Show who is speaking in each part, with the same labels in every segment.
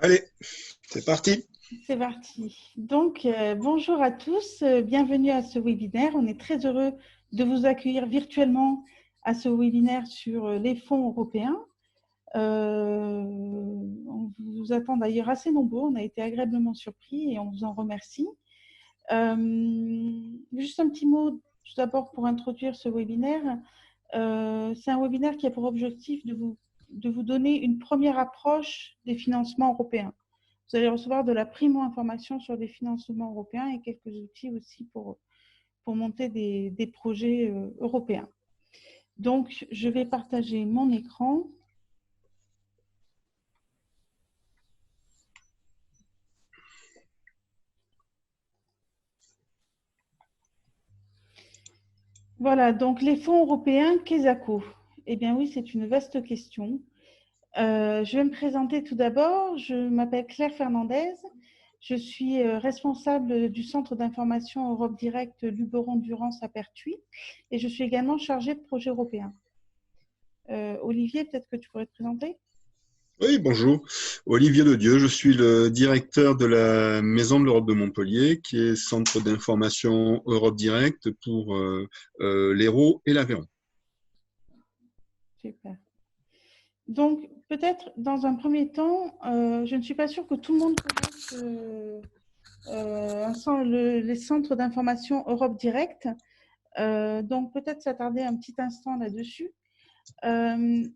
Speaker 1: Allez, c'est parti.
Speaker 2: C'est parti. Donc, bonjour à tous, bienvenue à ce webinaire. On est très heureux de vous accueillir virtuellement à ce webinaire sur les fonds européens. On vous attend d'ailleurs assez nombreux, on a été agréablement surpris et on vous en remercie. Juste un petit mot tout d'abord pour introduire ce webinaire. C'est un webinaire qui a pour objectif de vous donner une première approche des financements européens. Vous allez recevoir de la primo-information sur les financements européens et quelques outils aussi pour monter des projets européens. Donc, je vais partager mon écran. Voilà, donc les fonds européens, qu'est-ce que c'est? Eh bien oui, c'est une vaste question. Je vais me présenter tout d'abord. Je m'appelle Claire Fernandez. Je suis responsable du Centre d'information Europe Direct Luberon-Durance à Pertuis et je suis également chargée de projet européen. Olivier, peut-être que tu pourrais te présenter?
Speaker 1: Oui, bonjour. Olivier Ledieu, je suis le directeur de la Maison de l'Europe de Montpellier, qui est centre d'information Europe Direct pour l'Hérault et l'Aveyron.
Speaker 2: Super. Donc, peut-être dans un premier temps, je ne suis pas sûre que tout le monde connaisse les centres d'information Europe Direct. Donc, peut-être s'attarder un petit instant là-dessus. Un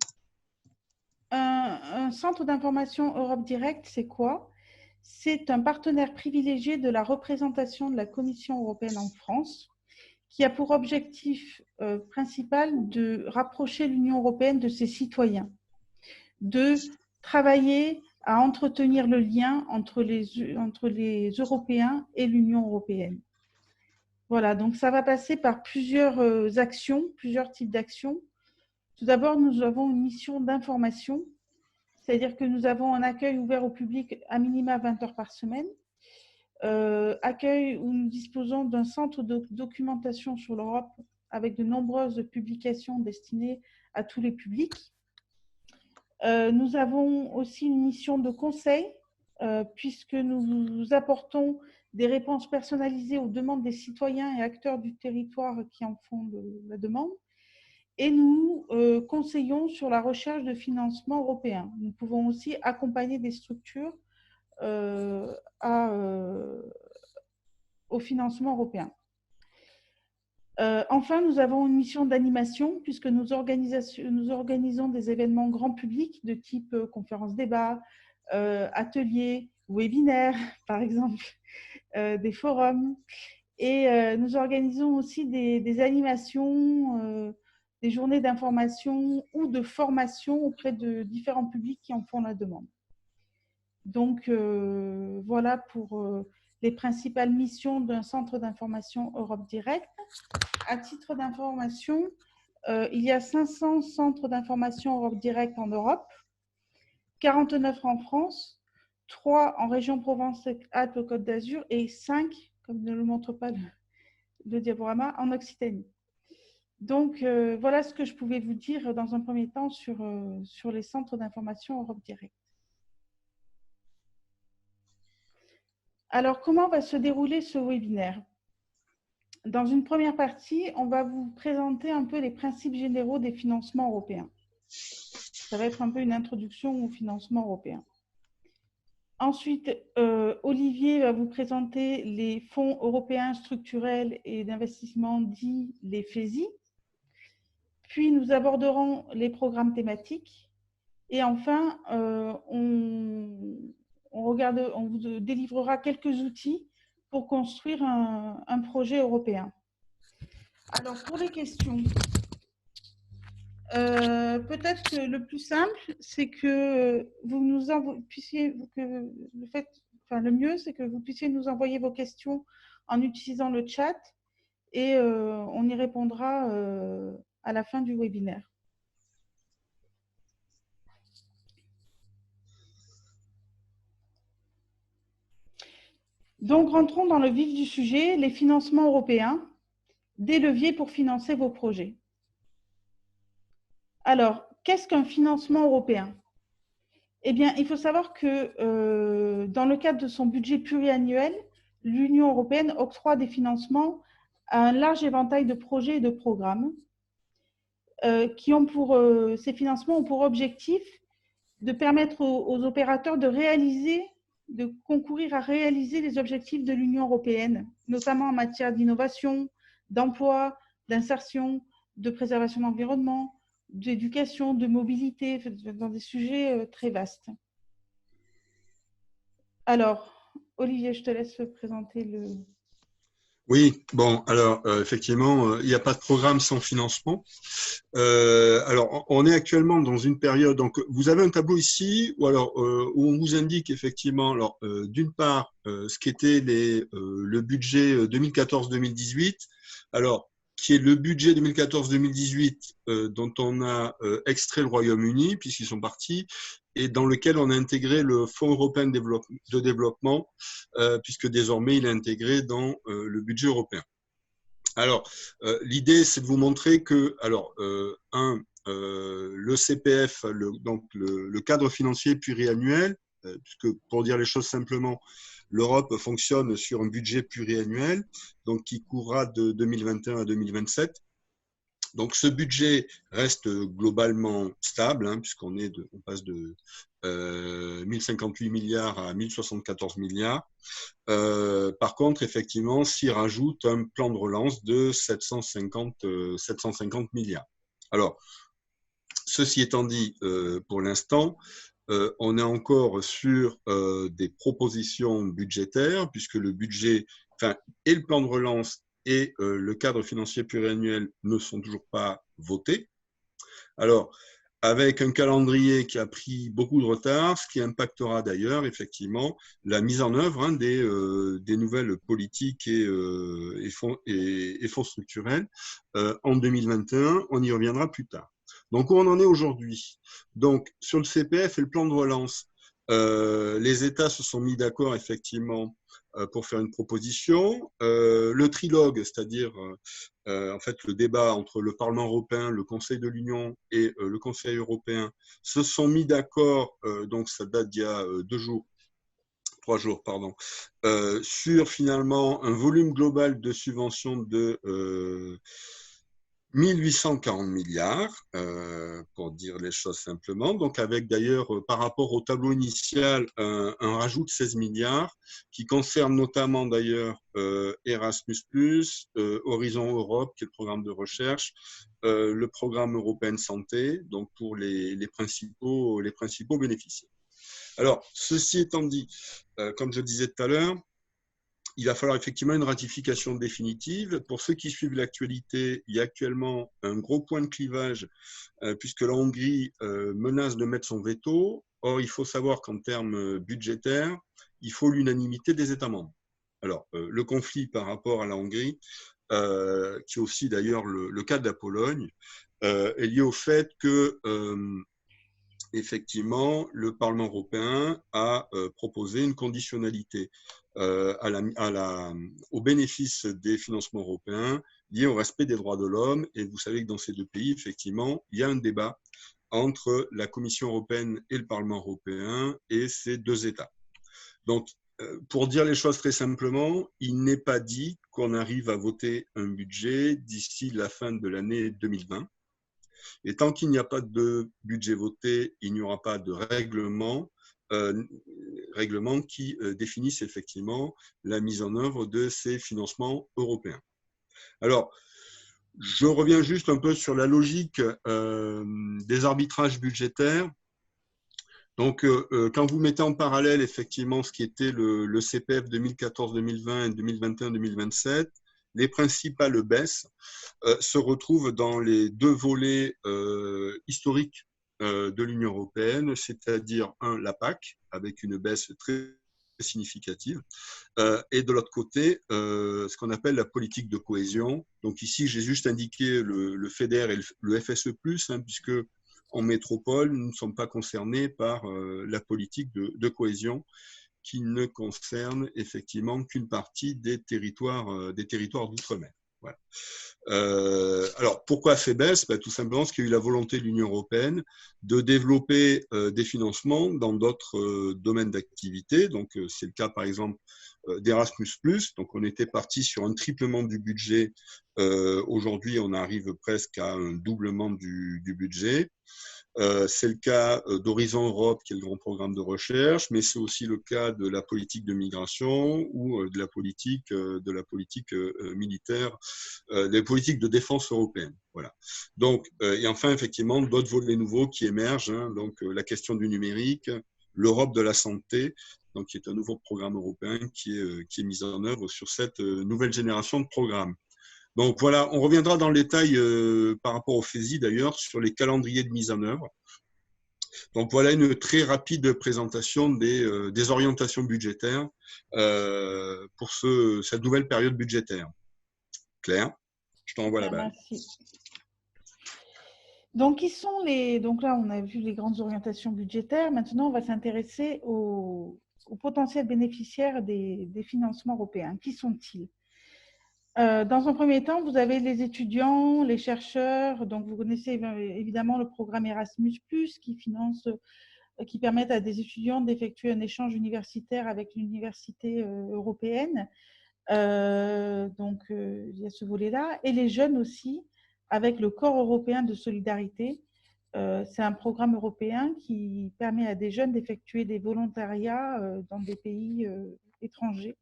Speaker 2: centre d'information Europe Direct, c'est quoi? C'est un partenaire privilégié de la représentation de la Commission européenne en France, qui a pour objectif principal de rapprocher l'Union européenne de ses citoyens, de travailler à entretenir le lien entre les Européens et l'Union européenne. Voilà, donc ça va passer par plusieurs actions, plusieurs types d'actions. Tout d'abord, nous avons une mission d'information, c'est-à-dire que nous avons un accueil ouvert au public à minima 20 heures par semaine, accueil où nous disposons d'un centre de documentation sur l'Europe avec de nombreuses publications destinées à tous les publics. Nous avons aussi une mission de conseil, puisque nous apportons des réponses personnalisées aux demandes des citoyens et acteurs du territoire qui en font la demande. Et nous conseillons sur la recherche de financement européen. Nous pouvons aussi accompagner des structures au financement européen. Enfin, nous avons une mission d'animation puisque nous organisons des événements grand public de type conférences-débats, ateliers, webinaires, par exemple, des forums. Et nous organisons aussi des animations, des journées d'information ou de formation auprès de différents publics qui en font la demande. Donc, voilà pour les principales missions d'un centre d'information Europe Direct. À titre d'information, il y a 500 centres d'information Europe Direct en Europe, 49 en France, 3 en région Provence-Alpes-Côte d'Azur et 5, comme ne le montre pas le diaporama, en Occitanie. Donc, voilà ce que je pouvais vous dire dans un premier temps sur les centres d'information Europe Direct. Alors, comment va se dérouler ce webinaire? Dans une première partie, on va vous présenter un peu les principes généraux des financements européens. Ça va être un peu une introduction au financement européen. Ensuite, Olivier va vous présenter les fonds européens structurels et d'investissement dits les FESI. Puis, nous aborderons les programmes thématiques. Et enfin, on vous délivrera quelques outils pour construire un projet européen. Alors, pour les questions, peut-être que le plus simple, c'est que vous nous puissiez, le mieux, c'est que vous puissiez nous envoyer vos questions en utilisant le chat et on y répondra à la fin du webinaire. Donc, rentrons dans le vif du sujet, les financements européens, des leviers pour financer vos projets. Alors, qu'est-ce qu'un financement européen? Eh bien, il faut savoir que dans le cadre de son budget pluriannuel, l'Union européenne octroie des financements à un large éventail de projets et de programmes ces financements ont pour objectif de permettre aux opérateurs de concourir à réaliser les objectifs de l'Union européenne, notamment en matière d'innovation, d'emploi, d'insertion, de préservation de l'environnement, d'éducation, de mobilité, dans des sujets très vastes. Alors, Olivier, je te laisse présenter le…
Speaker 1: Oui, bon, alors effectivement, il n'y a pas de programme sans financement. Alors, on est actuellement dans une période. Donc, vous avez un tableau ici, où on vous indique effectivement, alors d'une part, ce qu'était le budget 2014-2018. Alors, qui est le budget 2014-2018 dont on a extrait le Royaume-Uni puisqu'ils sont partis, et dans lequel on a intégré le Fonds européen de développement, puisque désormais il est intégré dans le budget européen. Alors, l'idée, c'est de vous montrer que, alors, le CPF, donc le cadre financier pluriannuel, puisque pour dire les choses simplement, l'Europe fonctionne sur un budget pluriannuel, donc qui courra de 2021 à 2027. Donc, ce budget reste globalement stable, hein, puisqu'on passe de 1058 milliards à 1074 milliards. Par contre, effectivement, s'y rajoute un plan de relance de 750 milliards. Alors, ceci étant dit, pour l'instant, on est encore sur des propositions budgétaires, puisque le budget, et le plan de relance et le cadre financier pluriannuel ne sont toujours pas votés. Alors, avec un calendrier qui a pris beaucoup de retard, ce qui impactera d'ailleurs effectivement la mise en œuvre des nouvelles politiques et fonds structurels en 2021. On y reviendra plus tard. Donc, où on en est aujourd'hui? Donc, sur le CPF et le plan de relance, les États se sont mis d'accord effectivement pour faire une proposition. Le trilogue, c'est-à-dire en fait le débat entre le Parlement européen, le Conseil de l'Union et le Conseil européen, se sont mis d'accord, donc ça date d'il y a 3 jours, pardon, sur finalement un volume global de subventions de 1840 milliards, pour dire les choses simplement. Donc, avec d'ailleurs, par rapport au tableau initial, un rajout de 16 milliards qui concerne notamment d'ailleurs Erasmus+, Horizon Europe, qui est le programme de recherche, le programme européen de santé, donc pour les principaux bénéficiaires. Alors, ceci étant dit, comme je disais tout à l'heure, il va falloir effectivement une ratification définitive. Pour ceux qui suivent l'actualité, il y a actuellement un gros point de clivage puisque la Hongrie menace de mettre son veto. Or, il faut savoir qu'en termes budgétaires, il faut l'unanimité des États membres. Alors, le conflit par rapport à la Hongrie, qui est aussi d'ailleurs le cas de la Pologne, est lié au fait que effectivement, le Parlement européen a proposé une conditionnalité au bénéfice des financements européens liés au respect des droits de l'homme. Et vous savez que dans ces deux pays, effectivement, il y a un débat entre la Commission européenne et le Parlement européen et ces deux États. Donc, pour dire les choses très simplement, il n'est pas dit qu'on arrive à voter un budget d'ici la fin de l'année 2020. Et tant qu'il n'y a pas de budget voté, il n'y aura pas de règlement qui définissent effectivement la mise en œuvre de ces financements européens. Alors, je reviens juste un peu sur la logique des arbitrages budgétaires. Donc, quand vous mettez en parallèle effectivement ce qui était le CPF 2014-2020 et 2021-2027, les principales baisses se retrouvent dans les deux volets historiques de l'Union européenne, c'est-à-dire la PAC, avec une baisse très significative, et de l'autre côté, ce qu'on appelle la politique de cohésion. Donc ici, j'ai juste indiqué le FEDER et le FSE+, hein, puisque en métropole, nous ne sommes pas concernés par la politique de cohésion qui ne concerne effectivement qu'une partie des territoires d'outre-mer. Voilà. Alors, pourquoi faiblesse? Tout simplement parce qu'il y a eu la volonté de l'Union européenne de développer des financements dans d'autres domaines d'activité. Donc, c'est le cas, par exemple, d'Erasmus+. Donc, on était parti sur un triplement du budget. Aujourd'hui, on arrive presque à un doublement du budget. C'est le cas d'Horizon Europe, qui est le grand programme de recherche, mais c'est aussi le cas de la politique de migration ou de la politique militaire, des politiques de défense européenne. Voilà. Donc, et enfin, effectivement, d'autres volets nouveaux qui émergent. Hein, donc, la question du numérique, l'Europe de la santé, donc qui est un nouveau programme européen qui est mis en œuvre sur cette nouvelle génération de programmes. Donc voilà, on reviendra dans le détail par rapport au FESI d'ailleurs sur les calendriers de mise en œuvre. Donc voilà une très rapide présentation des orientations budgétaires pour cette nouvelle période budgétaire. Claire, je t'envoie la balle.
Speaker 2: Merci. Donc, donc là, on a vu les grandes orientations budgétaires. Maintenant, on va s'intéresser aux potentiels bénéficiaires des financements européens. Qui sont-ils? Dans un premier temps, vous avez les étudiants, les chercheurs. Donc, vous connaissez évidemment le programme Erasmus+, qui permet à des étudiants d'effectuer un échange universitaire avec l'université européenne. Donc, il y a ce volet-là. Et les jeunes aussi, avec le Corps européen de solidarité. C'est un programme européen qui permet à des jeunes d'effectuer des volontariats dans des pays étrangers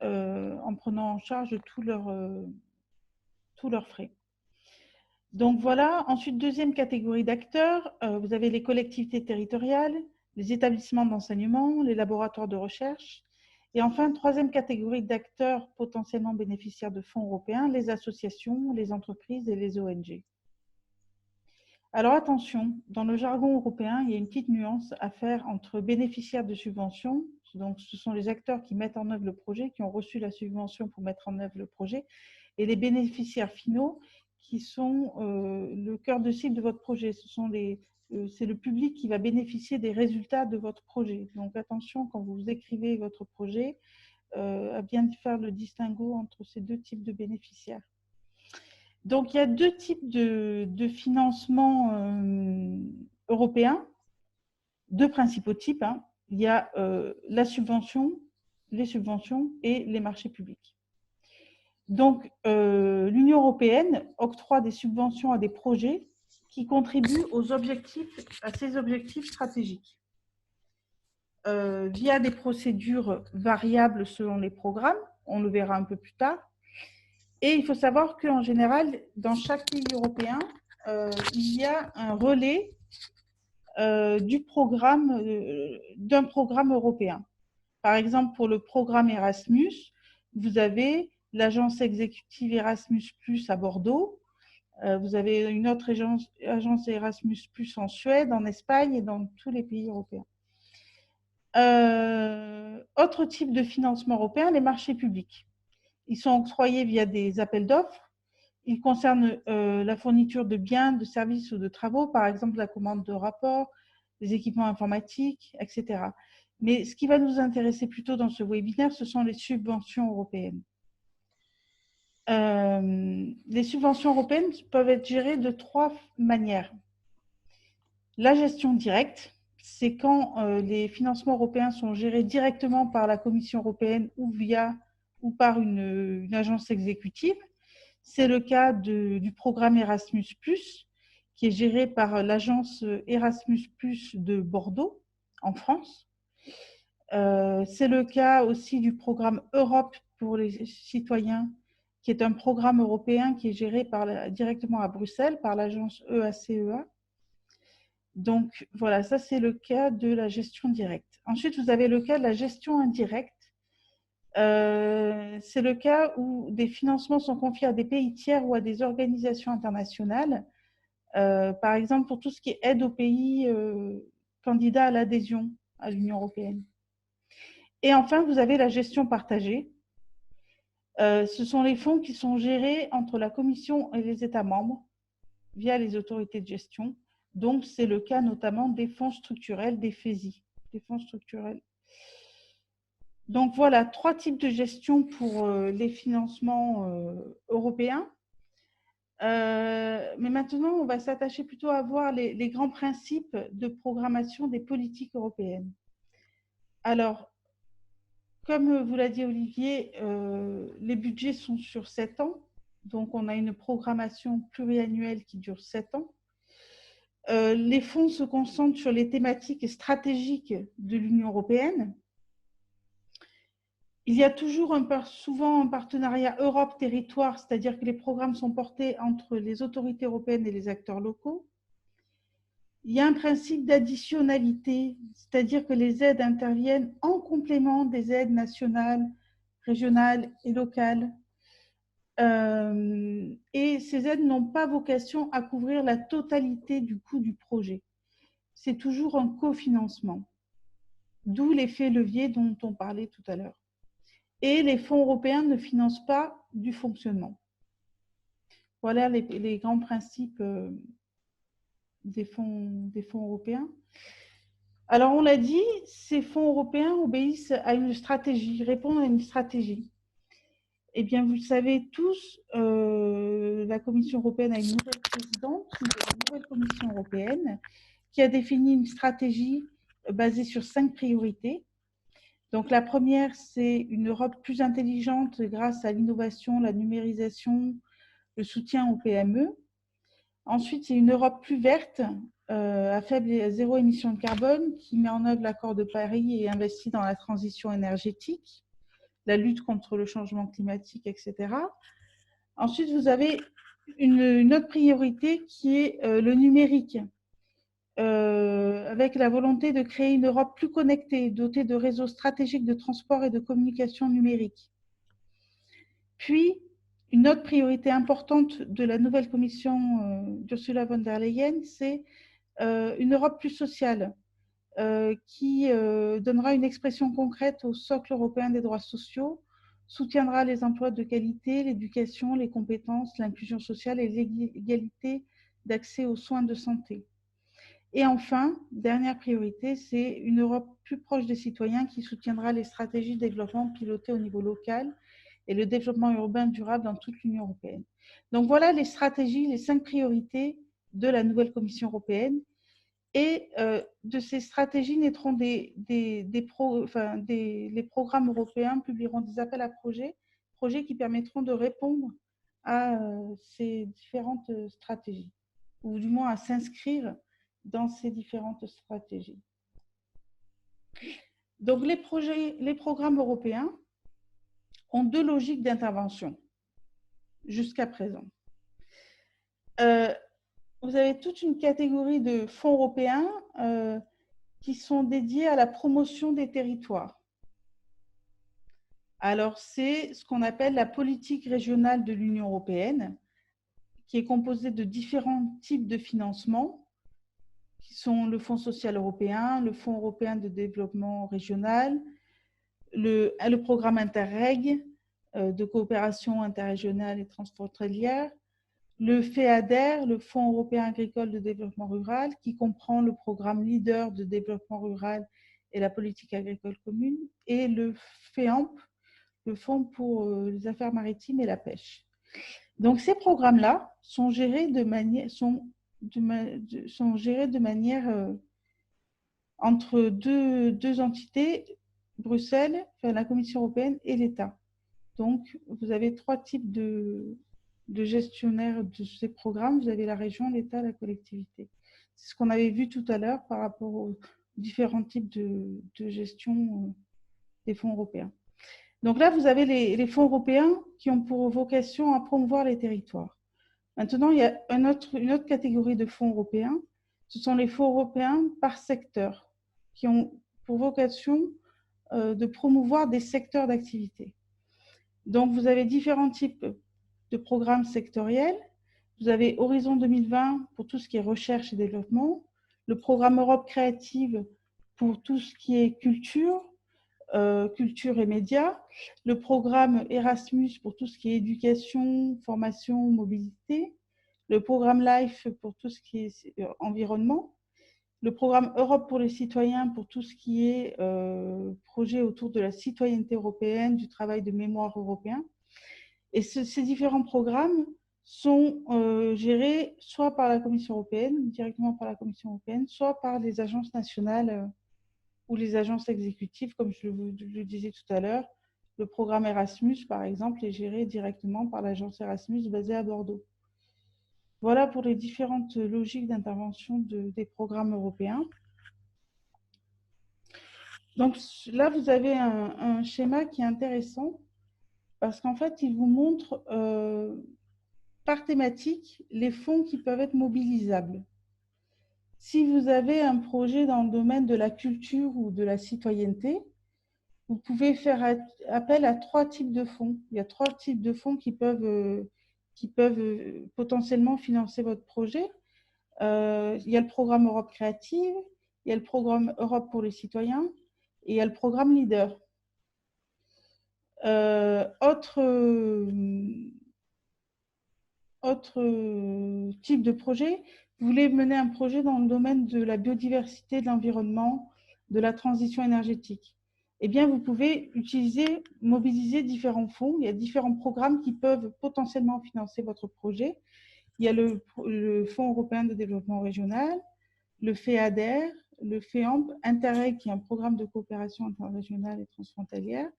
Speaker 2: en prenant en charge tous leurs frais. Donc voilà. Ensuite, deuxième catégorie d'acteurs, vous avez les collectivités territoriales, les établissements d'enseignement, les laboratoires de recherche. Et enfin, troisième catégorie d'acteurs potentiellement bénéficiaires de fonds européens, les associations, les entreprises et les ONG. Alors attention, dans le jargon européen, il y a une petite nuance à faire entre bénéficiaires de subventions, donc ce sont les acteurs qui mettent en œuvre le projet, qui ont reçu la subvention pour mettre en œuvre le projet, et les bénéficiaires finaux qui sont le cœur de cible de votre projet. C'est le public qui va bénéficier des résultats de votre projet. Donc attention, quand vous écrivez votre projet, à bien faire le distinguo entre ces deux types de bénéficiaires. Donc, il y a deux types de financement européens, deux principaux types. Hein. Il y a les subventions et les marchés publics. Donc, l'Union européenne octroie des subventions à des projets qui contribuent à ces objectifs stratégiques via des procédures variables selon les programmes. On le verra un peu plus tard. Et il faut savoir qu'en général, dans chaque pays européen, il y a un relais d'un programme européen. Par exemple, pour le programme Erasmus, vous avez l'agence exécutive Erasmus+ à Bordeaux. Vous avez une autre agence Erasmus+ en Suède, en Espagne et dans tous les pays européens. Autre type de financement européen, les marchés publics. Ils sont octroyés via des appels d'offres. Ils concernent la fourniture de biens, de services ou de travaux, par exemple la commande de rapports, les équipements informatiques, etc. Mais ce qui va nous intéresser plutôt dans ce webinaire, ce sont les subventions européennes. Les subventions européennes peuvent être gérées de trois manières. La gestion directe, c'est quand les financements européens sont gérés directement par la Commission européenne ou par une agence exécutive. C'est le cas du programme Erasmus+, qui est géré par l'agence Erasmus+ de Bordeaux, en France. C'est le cas aussi du programme Europe pour les citoyens, qui est un programme européen qui est géré directement à Bruxelles par l'agence EACEA. Donc, voilà, ça c'est le cas de la gestion directe. Ensuite, vous avez le cas de la gestion indirecte. C'est le cas où des financements sont confiés à des pays tiers ou à des organisations internationales, par exemple pour tout ce qui est aide aux pays candidats à l'adhésion à l'Union européenne. Et enfin, vous avez la gestion partagée. Ce sont les fonds qui sont gérés entre la Commission et les États membres via les autorités de gestion. Donc, c'est le cas notamment des fonds structurels, des FESI, des fonds structurels. Donc voilà, 3 types de gestion pour les financements européens. Mais maintenant, on va s'attacher plutôt à voir les grands principes de programmation des politiques européennes. Alors, comme vous l'a dit Olivier, les budgets sont sur 7 ans. Donc, on a une programmation pluriannuelle qui dure 7 ans. Les fonds se concentrent sur les thématiques stratégiques de l'Union européenne. Il y a toujours souvent un partenariat Europe-territoire, c'est-à-dire que les programmes sont portés entre les autorités européennes et les acteurs locaux. Il y a un principe d'additionnalité, c'est-à-dire que les aides interviennent en complément des aides nationales, régionales et locales. Et ces aides n'ont pas vocation à couvrir la totalité du coût du projet. C'est toujours un cofinancement, d'où l'effet levier dont on parlait tout à l'heure. Et les fonds européens ne financent pas du fonctionnement. Voilà les grands principes des fonds européens. Alors, on l'a dit, ces fonds européens obéissent à une stratégie, répondent à une stratégie. Eh bien, vous le savez tous, la Commission européenne a une nouvelle présidente, une nouvelle Commission européenne, qui a défini une stratégie basée sur 5 priorités. Donc, la première, c'est une Europe plus intelligente grâce à l'innovation, la numérisation, le soutien aux PME. Ensuite, c'est une Europe plus verte, à faible et à zéro émission de carbone, qui met en œuvre l'accord de Paris et investit dans la transition énergétique, la lutte contre le changement climatique, etc. Ensuite, vous avez une autre priorité qui est le numérique, avec la volonté de créer une Europe plus connectée, dotée de réseaux stratégiques de transport et de communication numérique. Puis, une autre priorité importante de la nouvelle commission d'Ursula von der Leyen, c'est une Europe plus sociale, qui donnera une expression concrète au socle européen des droits sociaux, soutiendra les emplois de qualité, l'éducation, les compétences, l'inclusion sociale et l'égalité d'accès aux soins de santé. Et enfin, dernière priorité, c'est une Europe plus proche des citoyens qui soutiendra les stratégies de développement pilotées au niveau local et le développement urbain durable dans toute l'Union européenne. Donc voilà les stratégies, les 5 priorités de la nouvelle Commission européenne. Et de ces stratégies naîtront les programmes européens publieront des appels à projets qui permettront de répondre à ces différentes stratégies, ou du moins à s'inscrire dans ces différentes stratégies. Donc les programmes européens ont 2 logiques d'intervention jusqu'à présent. Vous avez toute une catégorie de fonds européens qui sont dédiés à la promotion des territoires. Alors, c'est ce qu'on appelle la politique régionale de l'Union européenne, qui est composée de différents types de financements, qui sont le Fonds social européen, le Fonds européen de développement régional, le programme Interreg de coopération interrégionale et transfrontalière, le FEADER, le Fonds européen agricole de développement rural, qui comprend le programme LEADER de développement rural et la politique agricole commune, et le FEAMP, le Fonds pour les affaires maritimes et la pêche. Donc ces programmes-là sont gérés de manière entre deux entités, Bruxelles, enfin, la Commission européenne et l'État. Donc vous avez 3 types de gestionnaires de ces programmes. Vous avez la région, l'État, la collectivité. C'est ce qu'on avait vu tout à l'heure par rapport aux différents types de gestion des fonds européens. Donc là, vous avez les fonds européens qui ont pour vocation à promouvoir les territoires. Maintenant, il y a une autre catégorie de fonds européens. Ce sont les fonds européens par secteur, qui ont pour vocation de promouvoir des secteurs d'activité. Donc, vous avez différents types de programmes sectoriels. Vous avez Horizon 2020 pour tout ce qui est recherche et développement, le programme Europe créative pour tout ce qui est culture et médias, le programme Erasmus pour tout ce qui est éducation, formation, mobilité, le programme LIFE pour tout ce qui est environnement, le programme Europe pour les citoyens pour tout ce qui est projet autour de la citoyenneté européenne, du travail de mémoire européen. Et ces différents programmes sont gérés soit par la Commission européenne, directement par la Commission européenne, soit par les agences nationales ou les agences exécutives, comme je le disais tout à l'heure. Le programme Erasmus, par exemple, est géré directement par l'agence Erasmus basée à Bordeaux. Voilà pour les différentes logiques d'intervention des programmes européens. Donc là, vous avez un schéma qui est intéressant parce qu'en fait, il vous montre par thématique les fonds qui peuvent être mobilisables. Si vous avez un projet dans le domaine de la culture ou de la citoyenneté, vous pouvez faire appel à 3 types de fonds. Il y a 3 types de fonds qui peuvent potentiellement financer votre projet. Il y a le programme Europe Créative, il y a le programme Europe pour les citoyens et il y a le programme Leader. Autre type de projet, vous voulez mener un projet dans le domaine de la biodiversité, de l'environnement, de la transition énergétique. Eh bien, vous pouvez mobiliser différents fonds. Il y a différents programmes qui peuvent potentiellement financer votre projet. Il y a le Fonds européen de développement régional, le FEADER, le FEAMP, Interreg, qui est un programme de coopération interrégionale et transfrontalière,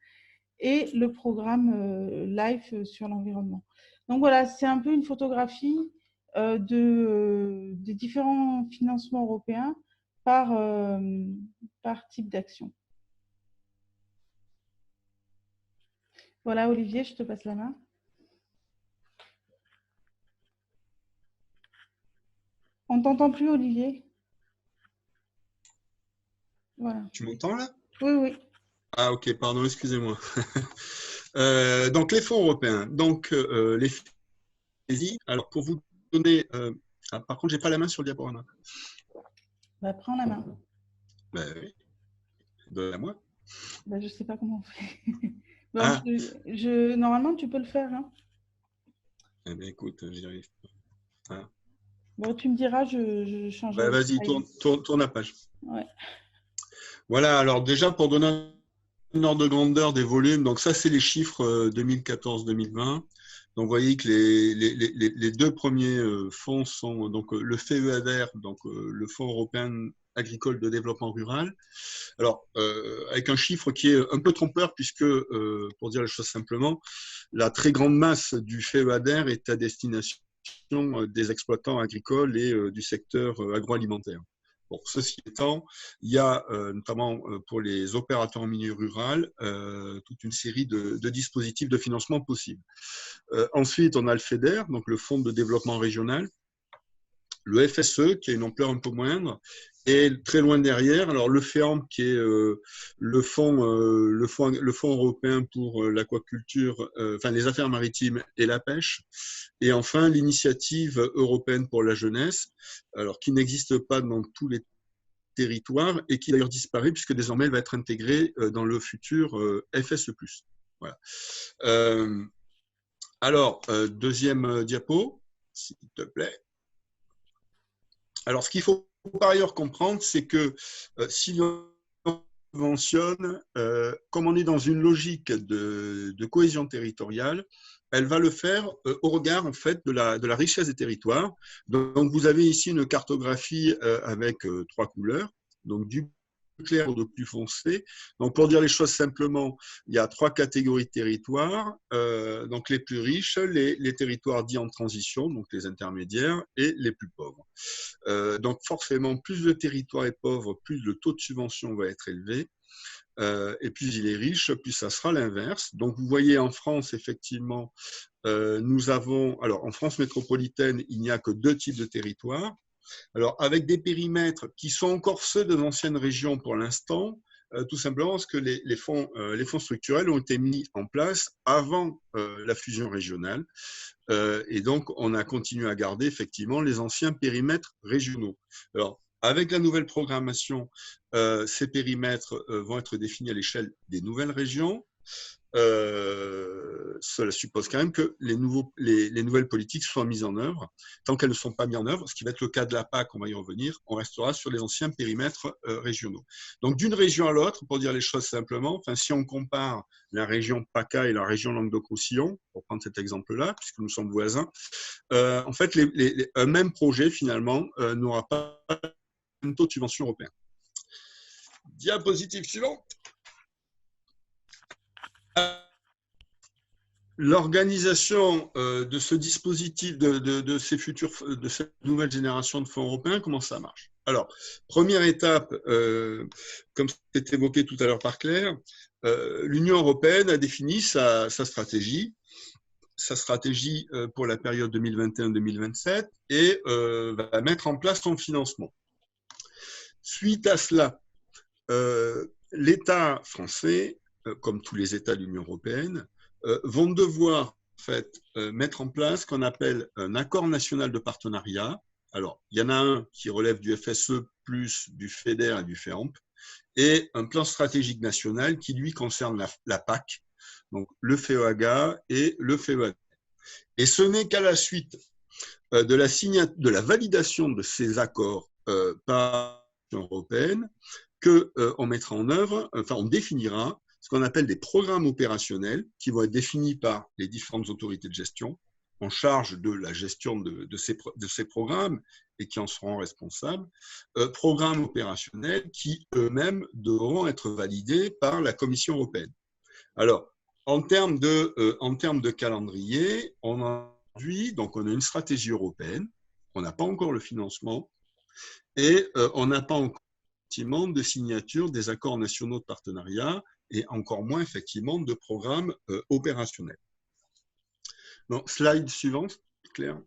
Speaker 2: et le programme LIFE sur l'environnement. Donc voilà, c'est un peu une photographie des différents financements européens par type d'action. Voilà, Olivier, je te passe la main. On ne t'entend plus, Olivier. Voilà.
Speaker 1: Tu m'entends là?
Speaker 2: Oui, oui.
Speaker 1: Ah ok, pardon, excusez-moi. Donc les fonds européens. Donc les FESI. Alors pour vous donner... par contre, j'ai pas la main sur le diaporama.
Speaker 2: Bah, prends la main.
Speaker 1: Bah, oui. Donne-la moi.
Speaker 2: Bah, je ne sais pas comment on fait. Bon, normalement, tu peux le faire. Hein.
Speaker 1: Eh bien, écoute, j'y arrive pas. Hein.
Speaker 2: Bon, tu me diras, je changerai.
Speaker 1: Bah, vas-y, tourne la page.
Speaker 2: Ouais.
Speaker 1: Voilà, alors déjà, pour donner un ordre de grandeur des volumes, donc ça, c'est les chiffres 2014-2020. Donc, vous voyez que les 2 premiers fonds sont donc le FEADER, donc le Fonds européen agricole de développement rural. Alors, avec un chiffre qui est un peu trompeur, puisque, pour dire les choses simplement, la très grande masse du FEADER est à destination des exploitants agricoles et du secteur agroalimentaire. Bon, ceci étant, il y a notamment pour les opérateurs en milieu rural toute une série de dispositifs de financement possibles. Ensuite, on a le FEDER, donc le Fonds de développement régional, le FSE qui a une ampleur un peu moindre, et très loin derrière, alors le FEAMP qui est le fonds européen pour l'aquaculture, enfin les affaires maritimes et la pêche, et enfin l'initiative européenne pour la jeunesse, alors qui n'existe pas dans tous les territoires et qui d'ailleurs disparaît puisque désormais elle va être intégrée dans le futur FSE+. Voilà. Alors, deuxième diapo, s'il te plaît. Alors, ce qu'il faut par ailleurs comprendre, c'est que si l'on mentionne, comme on est dans une logique de cohésion territoriale, elle va le faire au regard en fait de la richesse des territoires. Donc, vous avez ici une cartographie avec 3 couleurs, donc du plus clair au plus foncé. Donc, pour dire les choses simplement, il y a 3 catégories de territoires. Donc, les plus riches, les territoires dits en transition, donc les intermédiaires, et les plus pauvres. Donc, forcément, plus le territoire est pauvre, plus le taux de subvention va être élevé. Et plus il est riche, plus ça sera l'inverse. Donc, vous voyez en France, effectivement, nous avons, alors en France métropolitaine, il n'y a que 2 types de territoires. Alors, avec des périmètres qui sont encore ceux de l'ancienne région pour l'instant, tout simplement parce que les fonds structurels ont été mis en place avant la fusion régionale. Et donc, on a continué à garder effectivement les anciens périmètres régionaux. Alors, avec la nouvelle programmation, ces périmètres vont être définis à l'échelle des nouvelles régions. cela suppose quand même que les nouvelles politiques soient mises en œuvre. Tant qu'elles ne sont pas mises en œuvre, ce qui va être le cas de la PAC, on va y revenir, on restera sur les anciens périmètres régionaux. Donc d'une région à l'autre, pour dire les choses simplement, si on compare la région PACA et la région Languedoc-Roussillon, pour prendre cet exemple-là, puisque nous sommes voisins, en fait, un même projet, finalement, n'aura pas un taux de subvention européen. Diapositive suivante. L'organisation de ce dispositif, de cette nouvelle génération de fonds européens, comment ça marche? Alors, première étape, comme c'est évoqué tout à l'heure par Claire, l'Union européenne a défini sa stratégie pour la période 2021-2027 et va mettre en place son financement. Suite à cela, l'État français, comme tous les États de l'Union européenne, vont devoir en fait, mettre en place ce qu'on appelle un accord national de partenariat. Alors, il y en a un qui relève du FSE+, du FEDER et du FEAMP, et un plan stratégique national qui, lui, concerne la PAC, donc le FEAGA et le FEAD. Et ce n'est qu'à la suite de la validation de ces accords par l'Union européenne qu'on mettra en œuvre, on définira ce qu'on appelle des programmes opérationnels qui vont être définis par les différentes autorités de gestion en charge de la gestion de ces programmes et qui en seront responsables, programmes opérationnels qui eux-mêmes devront être validés par la Commission européenne. Alors, en termes de calendrier, on a une stratégie européenne, on n'a pas encore le financement et on n'a pas encore de signature des accords nationaux de partenariat et encore moins effectivement de programmes opérationnels. Donc, slide suivante, Claire.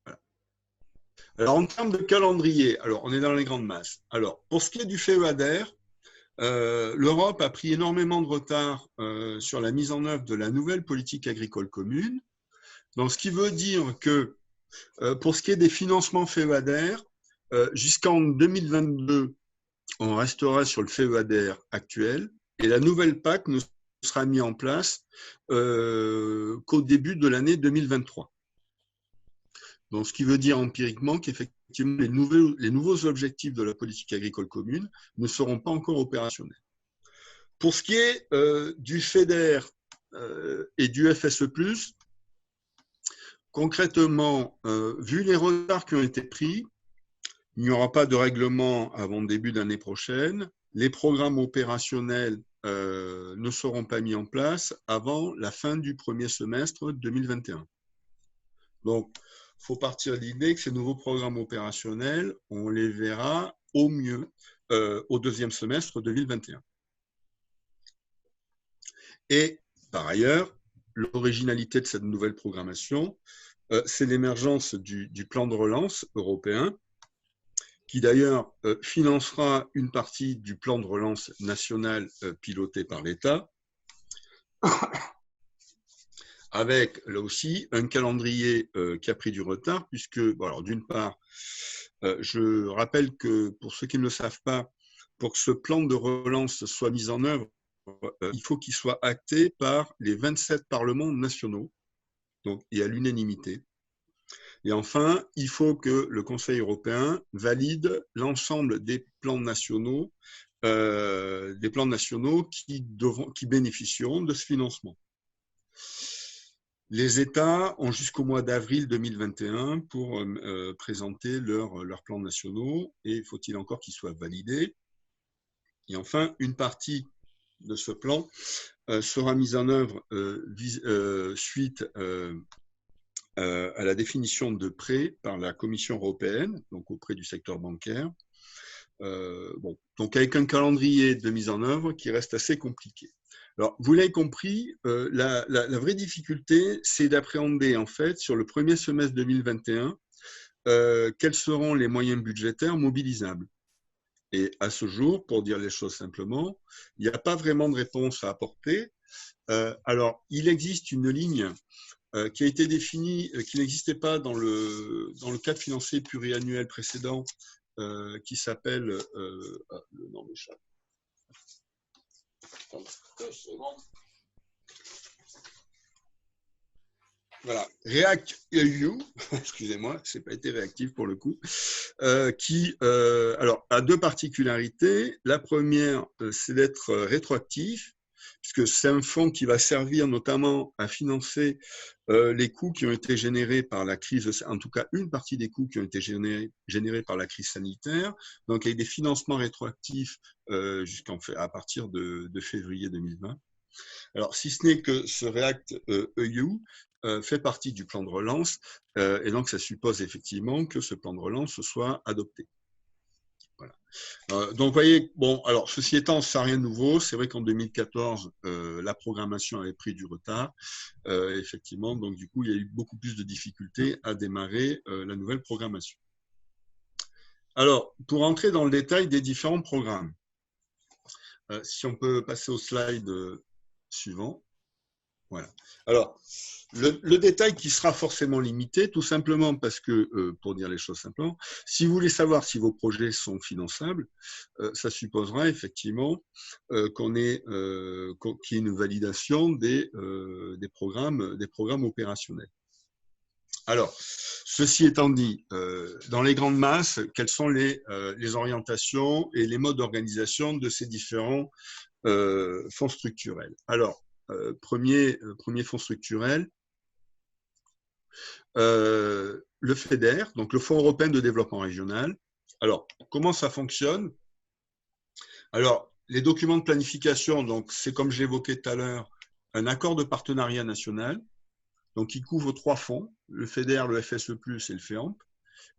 Speaker 1: Voilà. Alors, en termes de calendrier, alors on est dans les grandes masses. Alors, pour ce qui est du FEADER, l'Europe a pris énormément de retard sur la mise en œuvre de la nouvelle politique agricole commune. Donc, ce qui veut dire que pour ce qui est des financements FEADER, jusqu'en 2022, on restera sur le FEADER actuel et la nouvelle PAC ne sera mise en place qu'au début de l'année 2023. Donc, ce qui veut dire empiriquement qu'effectivement, les nouveaux objectifs de la politique agricole commune ne seront pas encore opérationnels. Pour ce qui est du FEDER et du FSE+, concrètement, vu les retards qui ont été pris, il n'y aura pas de règlement avant le début d'année prochaine. Les programmes opérationnels ne seront pas mis en place avant la fin du premier semestre 2021. Donc, il faut partir de l'idée que ces nouveaux programmes opérationnels, on les verra au mieux au deuxième semestre 2021. Et par ailleurs, l'originalité de cette nouvelle programmation, c'est l'émergence du plan de relance européen, qui d'ailleurs financera une partie du plan de relance national piloté par l'État, avec là aussi un calendrier qui a pris du retard, puisque, bon, alors d'une part, je rappelle que pour ceux qui ne le savent pas, pour que ce plan de relance soit mis en œuvre, il faut qu'il soit acté par les 27 parlements nationaux, donc, et à l'unanimité. Et enfin, il faut que le Conseil européen valide l'ensemble des plans nationaux qui bénéficieront de ce financement. Les États ont jusqu'au mois d'avril 2021 pour présenter leurs plans nationaux et faut-il encore qu'ils soient validés. Et enfin, une partie de ce plan sera mise en œuvre suite à la définition de prêts par la Commission européenne, donc auprès du secteur bancaire. Donc avec un calendrier de mise en œuvre qui reste assez compliqué. Alors, vous l'avez compris, la vraie difficulté, c'est d'appréhender en fait sur le premier semestre 2021 quels seront les moyens budgétaires mobilisables. Et à ce jour, pour dire les choses simplement, il n'y a pas vraiment de réponse à apporter. Alors, il existe une ligne qui a été définie, qui n'existait pas dans le cadre financier pluriannuel précédent, qui s'appelle, le nom m'échappe. 2 secondes. Voilà, React.eu, excusez-moi, c'est pas été réactif pour le coup, qui alors, a 2 particularités. La première, c'est d'être rétroactif, puisque c'est un fonds qui va servir notamment à financer les coûts qui ont été générés par la crise, en tout cas une partie des coûts qui ont été générés par la crise sanitaire. Donc, il y a des financements rétroactifs à partir de février 2020. Alors, si ce n'est que ce React.eu fait partie du plan de relance, et donc ça suppose effectivement que ce plan de relance soit adopté. Voilà. Donc, vous voyez, bon, alors, ceci étant, ça n'a rien de nouveau. C'est vrai qu'en 2014, la programmation avait pris du retard. Effectivement, donc du coup, il y a eu beaucoup plus de difficultés à démarrer la nouvelle programmation. Alors, pour entrer dans le détail des différents programmes, si on peut passer au slide suivant. Voilà. Alors, le détail qui sera forcément limité, tout simplement parce que, pour dire les choses simplement, si vous voulez savoir si vos projets sont finançables, ça supposera effectivement qu'il y ait une validation des programmes opérationnels. Alors, ceci étant dit, dans les grandes masses, quelles sont les orientations et les modes d'organisation de ces différents fonds structurels? Alors, premier fonds structurel, le FEDER, donc le Fonds européen de développement régional. Alors, comment ça fonctionne? Alors, les documents de planification, donc c'est comme j'évoquais tout à l'heure, un accord de partenariat national, donc qui couvre 3 fonds, le FEDER, le FSE+, et le FEAMP,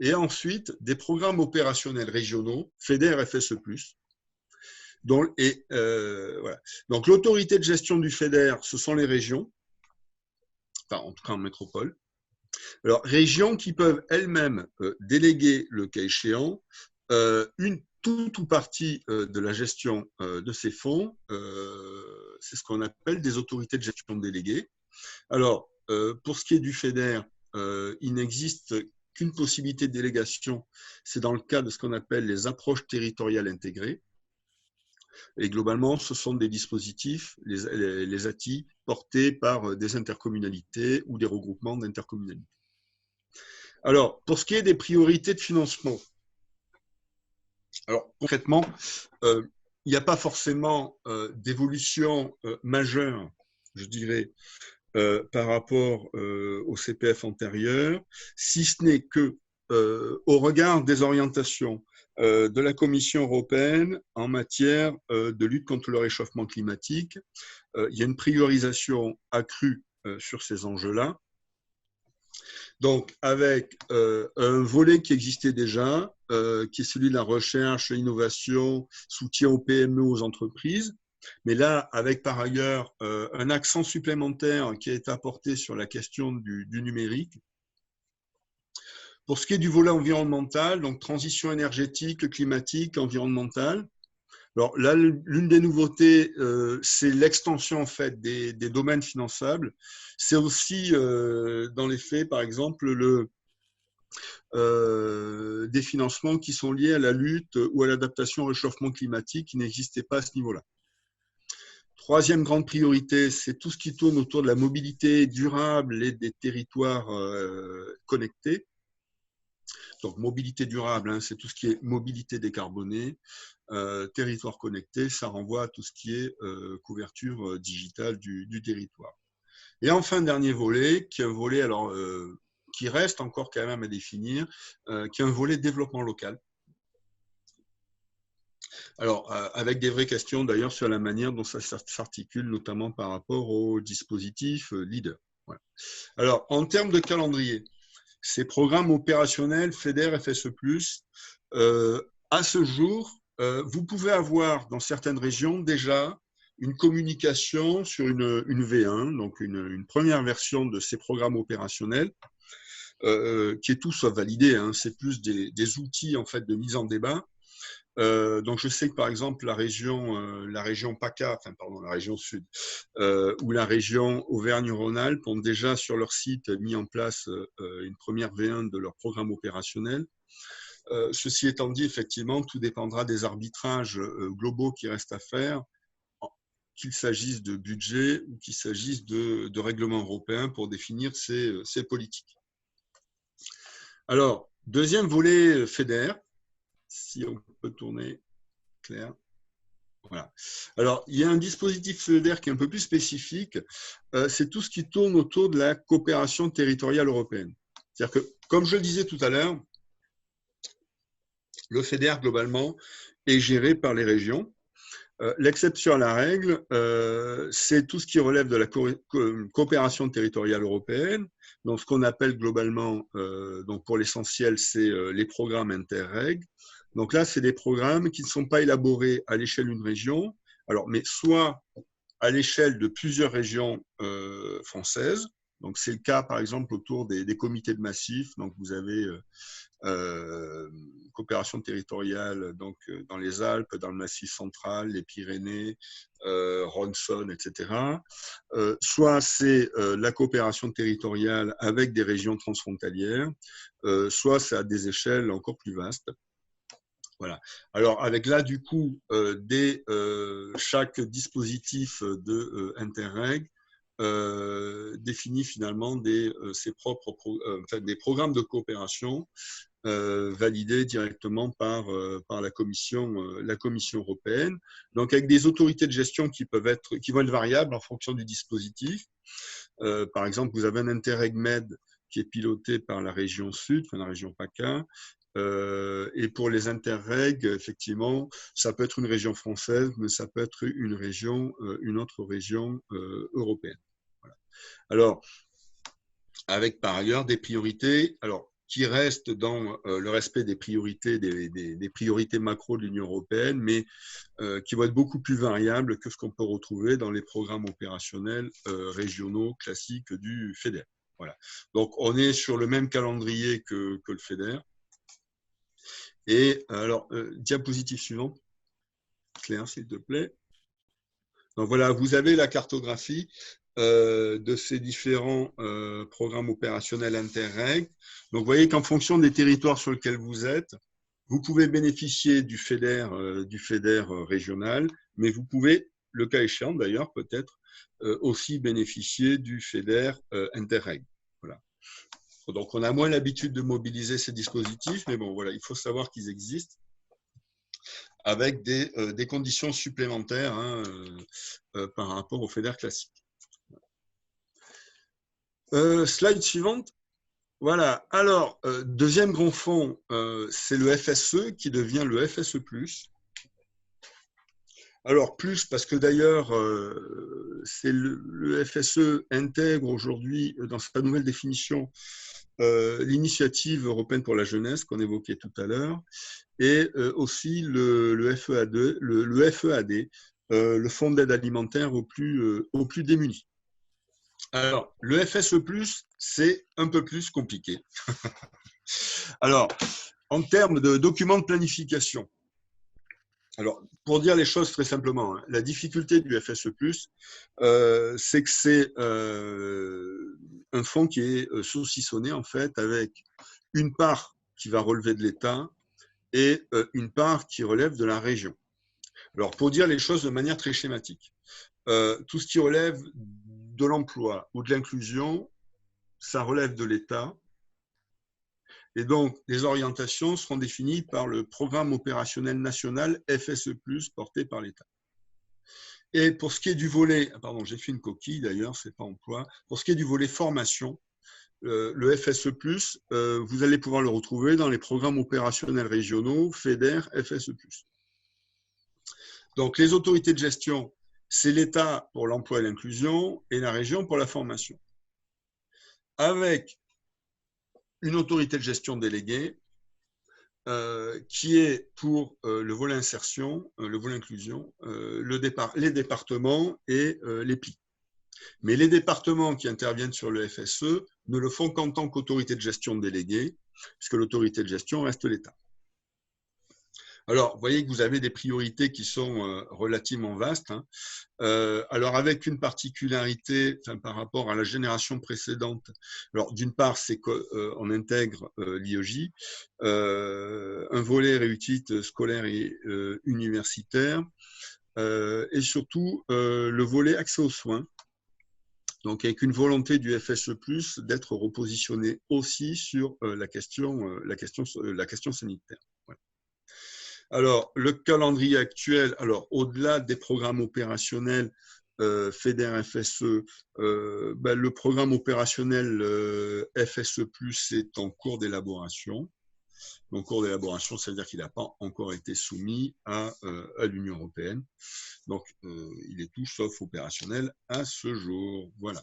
Speaker 1: et ensuite des programmes opérationnels régionaux, FEDER, FSE+. Voilà. Donc, l'autorité de gestion du FEDER, ce sont les régions, enfin, en tout cas en métropole. Alors, régions qui peuvent elles-mêmes déléguer, le cas échéant, toute ou partie de la gestion de ces fonds. C'est ce qu'on appelle des autorités de gestion déléguées. Alors, pour ce qui est du FEDER, il n'existe qu'une possibilité de délégation, c'est dans le cas de ce qu'on appelle les approches territoriales intégrées. Et globalement, ce sont des dispositifs, les ATI, portés par des intercommunalités ou des regroupements d'intercommunalités. Alors, pour ce qui est des priorités de financement, alors concrètement, il n'y a pas forcément d'évolution majeure, je dirais, par rapport au CPF antérieur, si ce n'est que, au regard des orientations de la Commission européenne en matière de lutte contre le réchauffement climatique, il y a une priorisation accrue sur ces enjeux-là. Donc, avec un volet qui existait déjà, qui est celui de la recherche, l'innovation, soutien aux PME, aux entreprises, mais là, avec par ailleurs un accent supplémentaire qui est apporté sur la question du numérique. Pour ce qui est du volet environnemental, donc transition énergétique, climatique, environnementale, alors là, l'une des nouveautés, c'est l'extension en fait des domaines finançables. C'est aussi, dans les faits, par exemple, des financements qui sont liés à la lutte ou à l'adaptation au réchauffement climatique qui n'existaient pas à ce niveau-là. Troisième grande priorité, c'est tout ce qui tourne autour de la mobilité durable et des territoires connectés. Donc, mobilité durable, hein, c'est tout ce qui est mobilité décarbonée. Territoire connecté, ça renvoie à tout ce qui est couverture digitale du territoire. Et enfin, dernier volet, qui est un volet alors, qui reste encore quand même à définir, qui est un volet développement local. Alors, avec des vraies questions d'ailleurs sur la manière dont ça s'articule, notamment par rapport au dispositif leader. Voilà. Alors, en termes de calendrier, ces programmes opérationnels FEDER, FSE+, à ce jour, vous pouvez avoir dans certaines régions déjà une communication sur une V1, donc une première version de ces programmes opérationnels, qui est tout sauf validé, hein, c'est plus des outils en fait de mise en débat. Donc je sais que par exemple la région PACA, enfin pardon, la région Sud, ou la région Auvergne-Rhône-Alpes ont déjà sur leur site mis en place une première V1 de leur programme opérationnel. Ceci étant dit, effectivement, tout dépendra des arbitrages globaux qui restent à faire, qu'il s'agisse de budget ou qu'il s'agisse de règlements européens pour définir ces politiques. Alors, deuxième volet FEDER, si on peut tourner, Claire. Voilà. Alors, il y a un dispositif FEDER qui est un peu plus spécifique, c'est tout ce qui tourne autour de la coopération territoriale européenne. C'est-à-dire que, comme je le disais tout à l'heure, le FEDER, globalement, est géré par les régions. L'exception à la règle, c'est tout ce qui relève de la coopération territoriale européenne. Donc, ce qu'on appelle globalement, donc pour l'essentiel, c'est les programmes Interreg. Donc là, c'est des programmes qui ne sont pas élaborés à l'échelle d'une région, alors, mais soit à l'échelle de plusieurs régions françaises. Donc, c'est le cas, par exemple, autour des comités de massif. Donc, vous avez coopération territoriale donc, dans les Alpes, dans le Massif central, les Pyrénées, Rhône-Saône, etc. Soit c'est la coopération territoriale avec des régions transfrontalières, soit c'est à des échelles encore plus vastes. Voilà. Alors, avec là, du coup, chaque dispositif de Interreg définit finalement ses propres des programmes de coopération validés directement par la Commission européenne. Donc, avec des autorités de gestion qui vont être variables en fonction du dispositif. Par exemple, vous avez un Interreg Med qui est piloté par la région Sud, la région PACA. Et pour les Interreg, effectivement, ça peut être une région française, mais ça peut être une autre région européenne. Voilà. Alors, avec par ailleurs des priorités, qui restent dans le respect des priorités, des priorités macro de l'Union européenne, mais qui vont être beaucoup plus variables que ce qu'on peut retrouver dans les programmes opérationnels régionaux classiques du FEDER. Voilà. Donc, on est sur le même calendrier que le FEDER. Et alors, diapositive suivante, Claire, s'il te plaît. Donc voilà, vous avez la cartographie de ces différents programmes opérationnels Interreg. Donc, vous voyez qu'en fonction des territoires sur lesquels vous êtes, vous pouvez bénéficier du FEDER régional, mais vous pouvez, le cas échéant d'ailleurs, peut-être aussi bénéficier du FEDER Interreg. Voilà. Donc, on a moins l'habitude de mobiliser ces dispositifs, mais bon, voilà, il faut savoir qu'ils existent avec des conditions supplémentaires par rapport au FEDER classique. Slide suivante. Voilà. Alors, deuxième grand fonds, c'est le FSE qui devient le FSE+. Alors, plus parce que d'ailleurs, le FSE intègre aujourd'hui, dans sa nouvelle définition, l'initiative européenne pour la jeunesse qu'on évoquait tout à l'heure, et aussi le FEAD, le Fonds d'aide alimentaire aux plus démunis. Alors, le FSE+, c'est un peu plus compliqué. Alors, en termes de documents de planification, alors, pour dire les choses très simplement, la difficulté du FSE+, c'est que c'est un fonds qui est saucissonné, en fait, avec une part qui va relever de l'État et une part qui relève de la région. Alors, pour dire les choses de manière très schématique, tout ce qui relève de l'emploi ou de l'inclusion, ça relève de l'État. Et donc, les orientations seront définies par le programme opérationnel national FSE+, porté par l'État. Et pour ce qui est du volet, pardon, j'ai fait une coquille d'ailleurs, c'est pas emploi. Pour ce qui est du volet formation, le FSE+, vous allez pouvoir le retrouver dans les programmes opérationnels régionaux, FEDER, FSE+. Donc, les autorités de gestion, c'est l'État pour l'emploi et l'inclusion et la région pour la formation. Avec une autorité de gestion déléguée qui est pour le volet insertion, le volet inclusion, les départements et les PI. Mais les départements qui interviennent sur le FSE ne le font qu'en tant qu'autorité de gestion déléguée, puisque l'autorité de gestion reste l'État. Alors, vous voyez que vous avez des priorités qui sont relativement vastes. Alors, avec une particularité par rapport à la génération précédente. Alors, d'une part, c'est qu'on intègre l'IEJ, un volet réussite scolaire et universitaire, et surtout le volet accès aux soins. Donc, avec une volonté du FSE+, d'être repositionné aussi sur la question sanitaire. Ouais. Alors, le calendrier actuel, alors au-delà des programmes opérationnels FEDER-FSE, le programme opérationnel FSE+, est en cours d'élaboration. En cours d'élaboration, c'est-à-dire qu'il n'a pas encore été soumis à l'Union européenne. Donc, il est tout sauf opérationnel à ce jour. Voilà.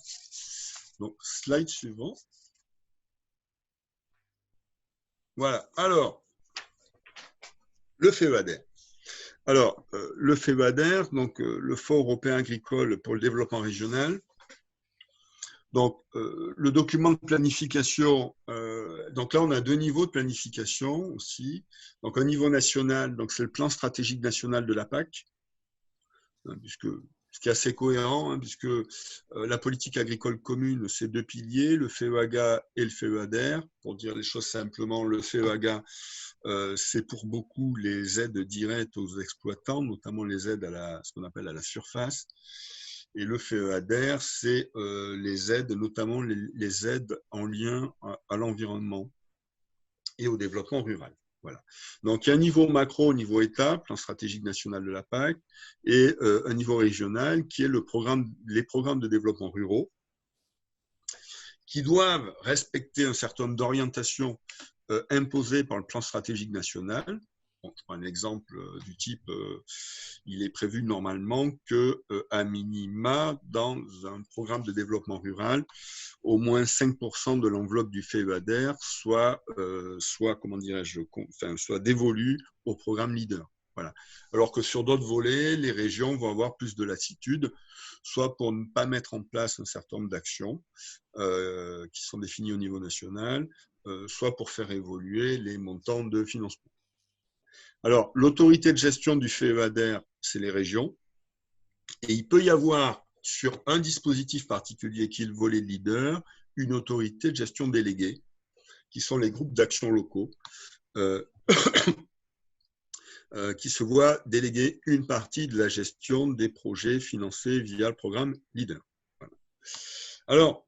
Speaker 1: Donc, slide suivant. Voilà. Alors, le FEADER. Alors, le FEADER, donc le Fonds européen agricole pour le développement régional. Donc, le document de planification, donc là, on a deux niveaux de planification aussi. Donc, un niveau national, donc c'est le plan stratégique national de la PAC, puisque ce qui est assez cohérent, puisque la politique agricole commune, c'est deux piliers, le FEAGA et le FEADER. Pour dire les choses simplement, le FEAGA, c'est pour beaucoup les aides directes aux exploitants, notamment les aides à ce qu'on appelle à la surface. Et le FEADER, c'est les aides, notamment les aides en lien à l'environnement et au développement rural. Voilà. Donc, il y a un niveau macro, niveau État, plan stratégique national de la PAC, et un niveau régional qui est les programmes de développement ruraux, qui doivent respecter un certain nombre d'orientations imposées par le plan stratégique national. Bon, je prends un exemple du type, il est prévu normalement qu'à minima, dans un programme de développement rural, au moins 5% de l'enveloppe du FEADER soit dévolue au programme leader. Voilà. Alors que sur d'autres volets, les régions vont avoir plus de latitude, soit pour ne pas mettre en place un certain nombre d'actions qui sont définies au niveau national, soit pour faire évoluer les montants de financement. Alors, l'autorité de gestion du FEADER, c'est les régions. Et il peut y avoir, sur un dispositif particulier qui est le volet de leader, une autorité de gestion déléguée, qui sont les groupes d'action locaux, qui se voient déléguer une partie de la gestion des projets financés via le programme leader. Voilà. Alors,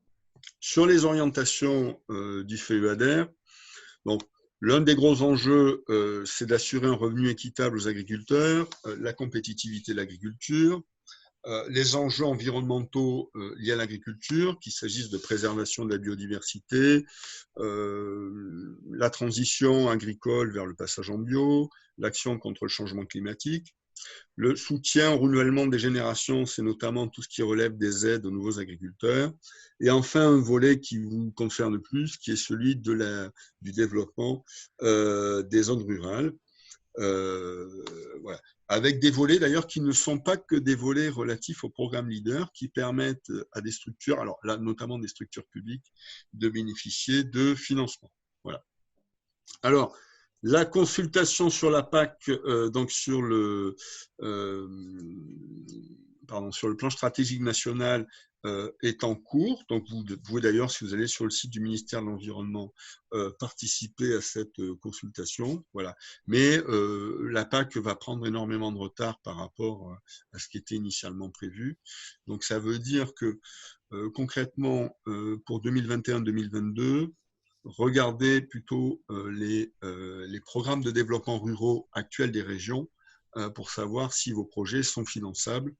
Speaker 1: sur les orientations du FEADER, donc, l'un des gros enjeux, c'est d'assurer un revenu équitable aux agriculteurs, la compétitivité de l'agriculture, les enjeux environnementaux liés à l'agriculture, qu'il s'agisse de préservation de la biodiversité, la transition agricole vers le passage en bio, l'action contre le changement climatique. Le soutien au renouvellement des générations, c'est notamment tout ce qui relève des aides aux nouveaux agriculteurs. Et enfin, un volet qui vous concerne plus, qui est celui du développement des zones rurales. Voilà. Avec des volets d'ailleurs qui ne sont pas que des volets relatifs au programme leader, qui permettent à des structures, alors là notamment des structures publiques, de bénéficier de financement. Voilà. Alors, la consultation sur la PAC, donc sur le plan stratégique national, est en cours. Donc, vous pouvez d'ailleurs, si vous allez sur le site du ministère de l'Environnement, participer à cette consultation. Voilà. Mais la PAC va prendre énormément de retard par rapport à ce qui était initialement prévu. Donc, ça veut dire que concrètement, pour 2021-2022, regardez plutôt les programmes de développement ruraux actuels des régions pour savoir si vos projets sont finançables,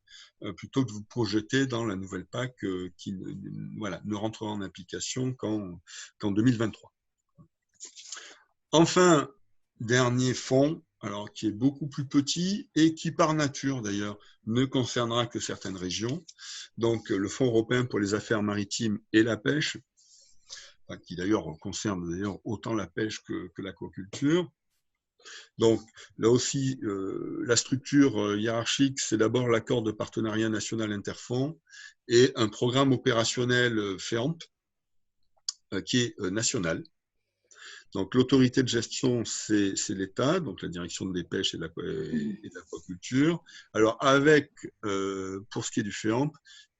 Speaker 1: plutôt que de vous projeter dans la nouvelle PAC qui ne rentrera en application qu'en 2023. Enfin, dernier fonds, alors qui est beaucoup plus petit et qui par nature d'ailleurs ne concernera que certaines régions, donc le Fonds européen pour les affaires maritimes et la pêche, qui d'ailleurs concerne autant la pêche que l'aquaculture. Donc là aussi, la structure hiérarchique, c'est d'abord l'accord de partenariat national interfonds et un programme opérationnel FEAMP qui est national. Donc l'autorité de gestion, c'est l'État, donc la direction des pêches et de l'aquaculture. Alors avec, pour ce qui est du FEAMP,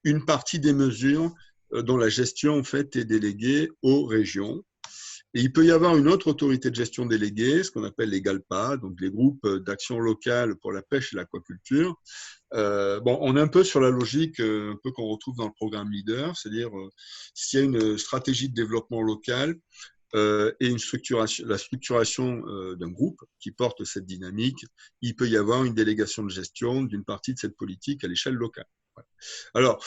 Speaker 1: une partie des mesures dont la gestion en fait est déléguée aux régions. Et il peut y avoir une autre autorité de gestion déléguée, ce qu'on appelle les GALPA, donc les groupes d'action locale pour la pêche et l'aquaculture. Bon, on est un peu sur la logique un peu qu'on retrouve dans le programme LEADER, c'est-à-dire s'il y a une stratégie de développement local et la structuration d'un groupe qui porte cette dynamique, il peut y avoir une délégation de gestion d'une partie de cette politique à l'échelle locale. Voilà. Alors,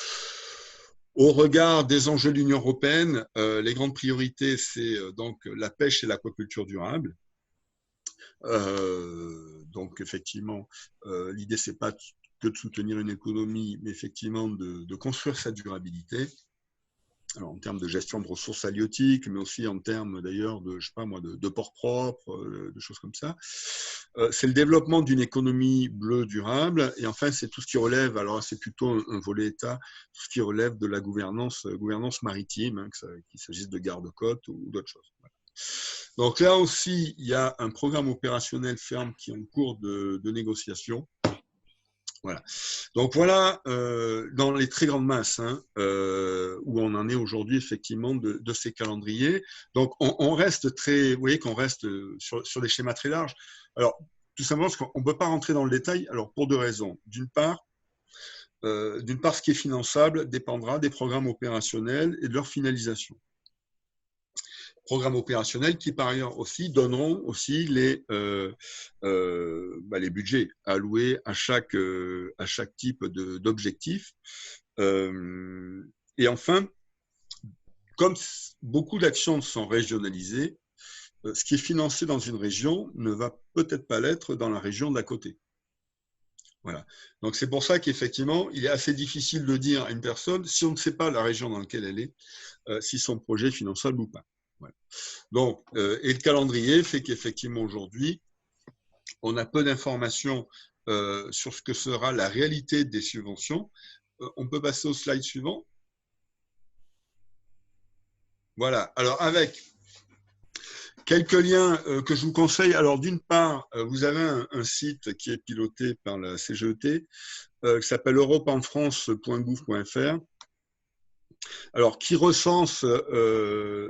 Speaker 1: au regard des enjeux de l'Union européenne, les grandes priorités, c'est donc la pêche et l'aquaculture durable. Donc, effectivement, l'idée, c'est pas que de soutenir une économie, mais effectivement de construire sa durabilité. Alors, en termes de gestion de ressources halieutiques, mais aussi en termes d'ailleurs de, je sais pas moi, de ports propres, de choses comme ça. C'est le développement d'une économie bleue durable. Et enfin, c'est tout ce qui relève, alors c'est plutôt un volet État, tout ce qui relève de la gouvernance maritime, hein, qu'il s'agisse de garde-côtes ou d'autres choses. Voilà. Donc là aussi, il y a un programme opérationnel ferme qui est en cours de négociation. Voilà. Donc voilà, dans les très grandes masses, hein, où on en est aujourd'hui effectivement de ces calendriers. Donc on reste très, vous voyez qu'on reste sur des schémas très larges. Alors tout simplement parce qu'on ne peut pas rentrer dans le détail. Alors pour deux raisons. D'une part, ce qui est finançable dépendra des programmes opérationnels et de leur finalisation. Programmes opérationnels qui, par ailleurs, aussi donneront aussi les budgets alloués à chaque type d'objectif. Et enfin, comme beaucoup d'actions sont régionalisées, ce qui est financé dans une région ne va peut-être pas l'être dans la région d'à côté. Voilà. Donc, c'est pour ça qu'effectivement, il est assez difficile de dire à une personne, si on ne sait pas la région dans laquelle elle est, si son projet est finançable ou pas. Ouais. Donc, et le calendrier fait qu'effectivement aujourd'hui, on a peu d'informations sur ce que sera la réalité des subventions. On peut passer au slide suivant. Voilà. Alors, avec quelques liens que je vous conseille. Alors, d'une part, vous avez un site qui est piloté par la CGET qui s'appelle europeenfrance.gouv.fr. Alors, qui recense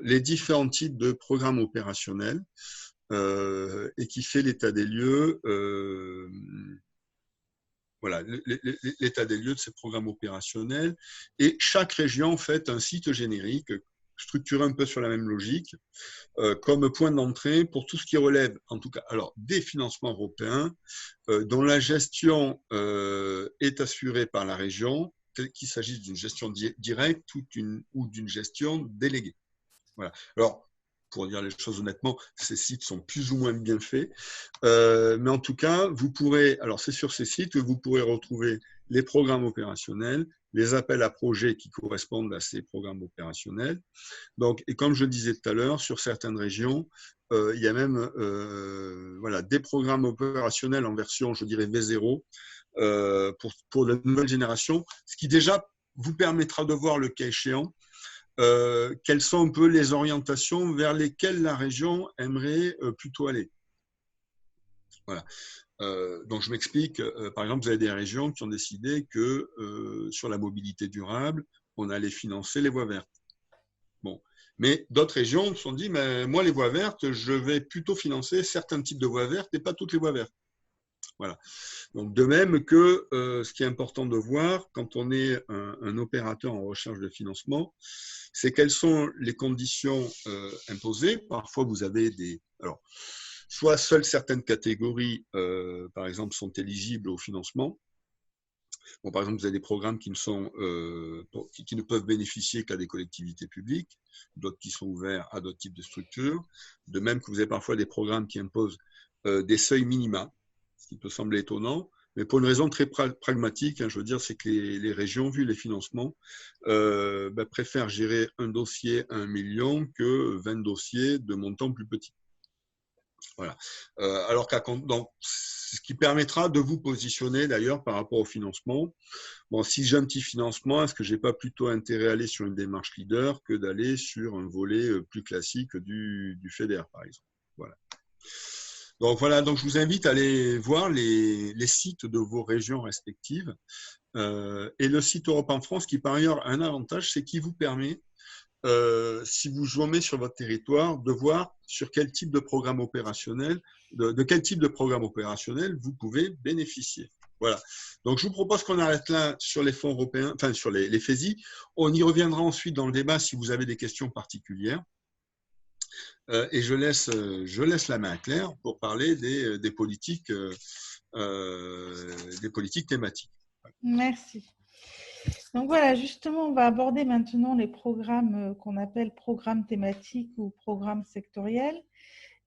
Speaker 1: les différents types de programmes opérationnels et qui fait l'état des lieux, voilà, l'état des lieux de ces programmes opérationnels. Et chaque région fait un site générique structuré un peu sur la même logique, comme point d'entrée pour tout ce qui relève, en tout cas, alors des financements européens, dont la gestion est assurée par la région, qu'il s'agisse d'une gestion directe ou d'une gestion déléguée. Voilà. Alors, pour dire les choses honnêtement, ces sites sont plus ou moins bien faits. Mais en tout cas, vous pourrez, alors c'est sur ces sites que vous pourrez retrouver les programmes opérationnels, les appels à projets qui correspondent à ces programmes opérationnels. Donc, et comme je le disais tout à l'heure, sur certaines régions, il y a même voilà, des programmes opérationnels en version, je dirais, V0 pour la nouvelle génération, ce qui déjà vous permettra de voir le cas échéant quelles sont un peu les orientations vers lesquelles la région aimerait plutôt aller. Voilà. Donc, je m'explique. Par exemple, vous avez des régions qui ont décidé que sur la mobilité durable, on allait financer les voies vertes. Bon. Mais d'autres régions se sont dit, mais moi, les voies vertes, je vais plutôt financer certains types de voies vertes et pas toutes les voies vertes. Voilà. Donc, de même que ce qui est important de voir quand on est un opérateur en recherche de financement, c'est quelles sont les conditions imposées. Parfois, vous avez des... Alors, soit seules certaines catégories, par exemple, sont éligibles au financement. Bon, par exemple, vous avez des programmes qui ne peuvent bénéficier qu'à des collectivités publiques, d'autres qui sont ouverts à d'autres types de structures. De même que vous avez parfois des programmes qui imposent des seuils minima, ce qui peut sembler étonnant, mais pour une raison très pragmatique, hein, je veux dire, c'est que les régions, vu les financements, préfèrent gérer un dossier à 1 million que 20 dossiers de montant plus petit. Voilà. Alors ce qui permettra de vous positionner d'ailleurs par rapport au financement. Bon, si j'ai un petit financement, est-ce que je n'ai pas plutôt intérêt à aller sur une démarche leader que d'aller sur un volet plus classique du FEDER, par exemple. Voilà. Donc voilà, donc je vous invite à aller voir les sites de vos régions respectives. Et le site Europe en France, qui par ailleurs a un avantage, c'est qu'il vous permet si vous jouez sur votre territoire, de voir sur quel type de programme opérationnel, de quel type de programme opérationnel vous pouvez bénéficier. Voilà. Donc, je vous propose qu'on arrête là sur les fonds européens, enfin sur les FESI. On y reviendra ensuite dans le débat si vous avez des questions particulières. Et je laisse la main à Claire pour parler des politiques thématiques.
Speaker 2: Merci. Donc voilà, justement, on va aborder maintenant les programmes qu'on appelle programmes thématiques ou programmes sectoriels.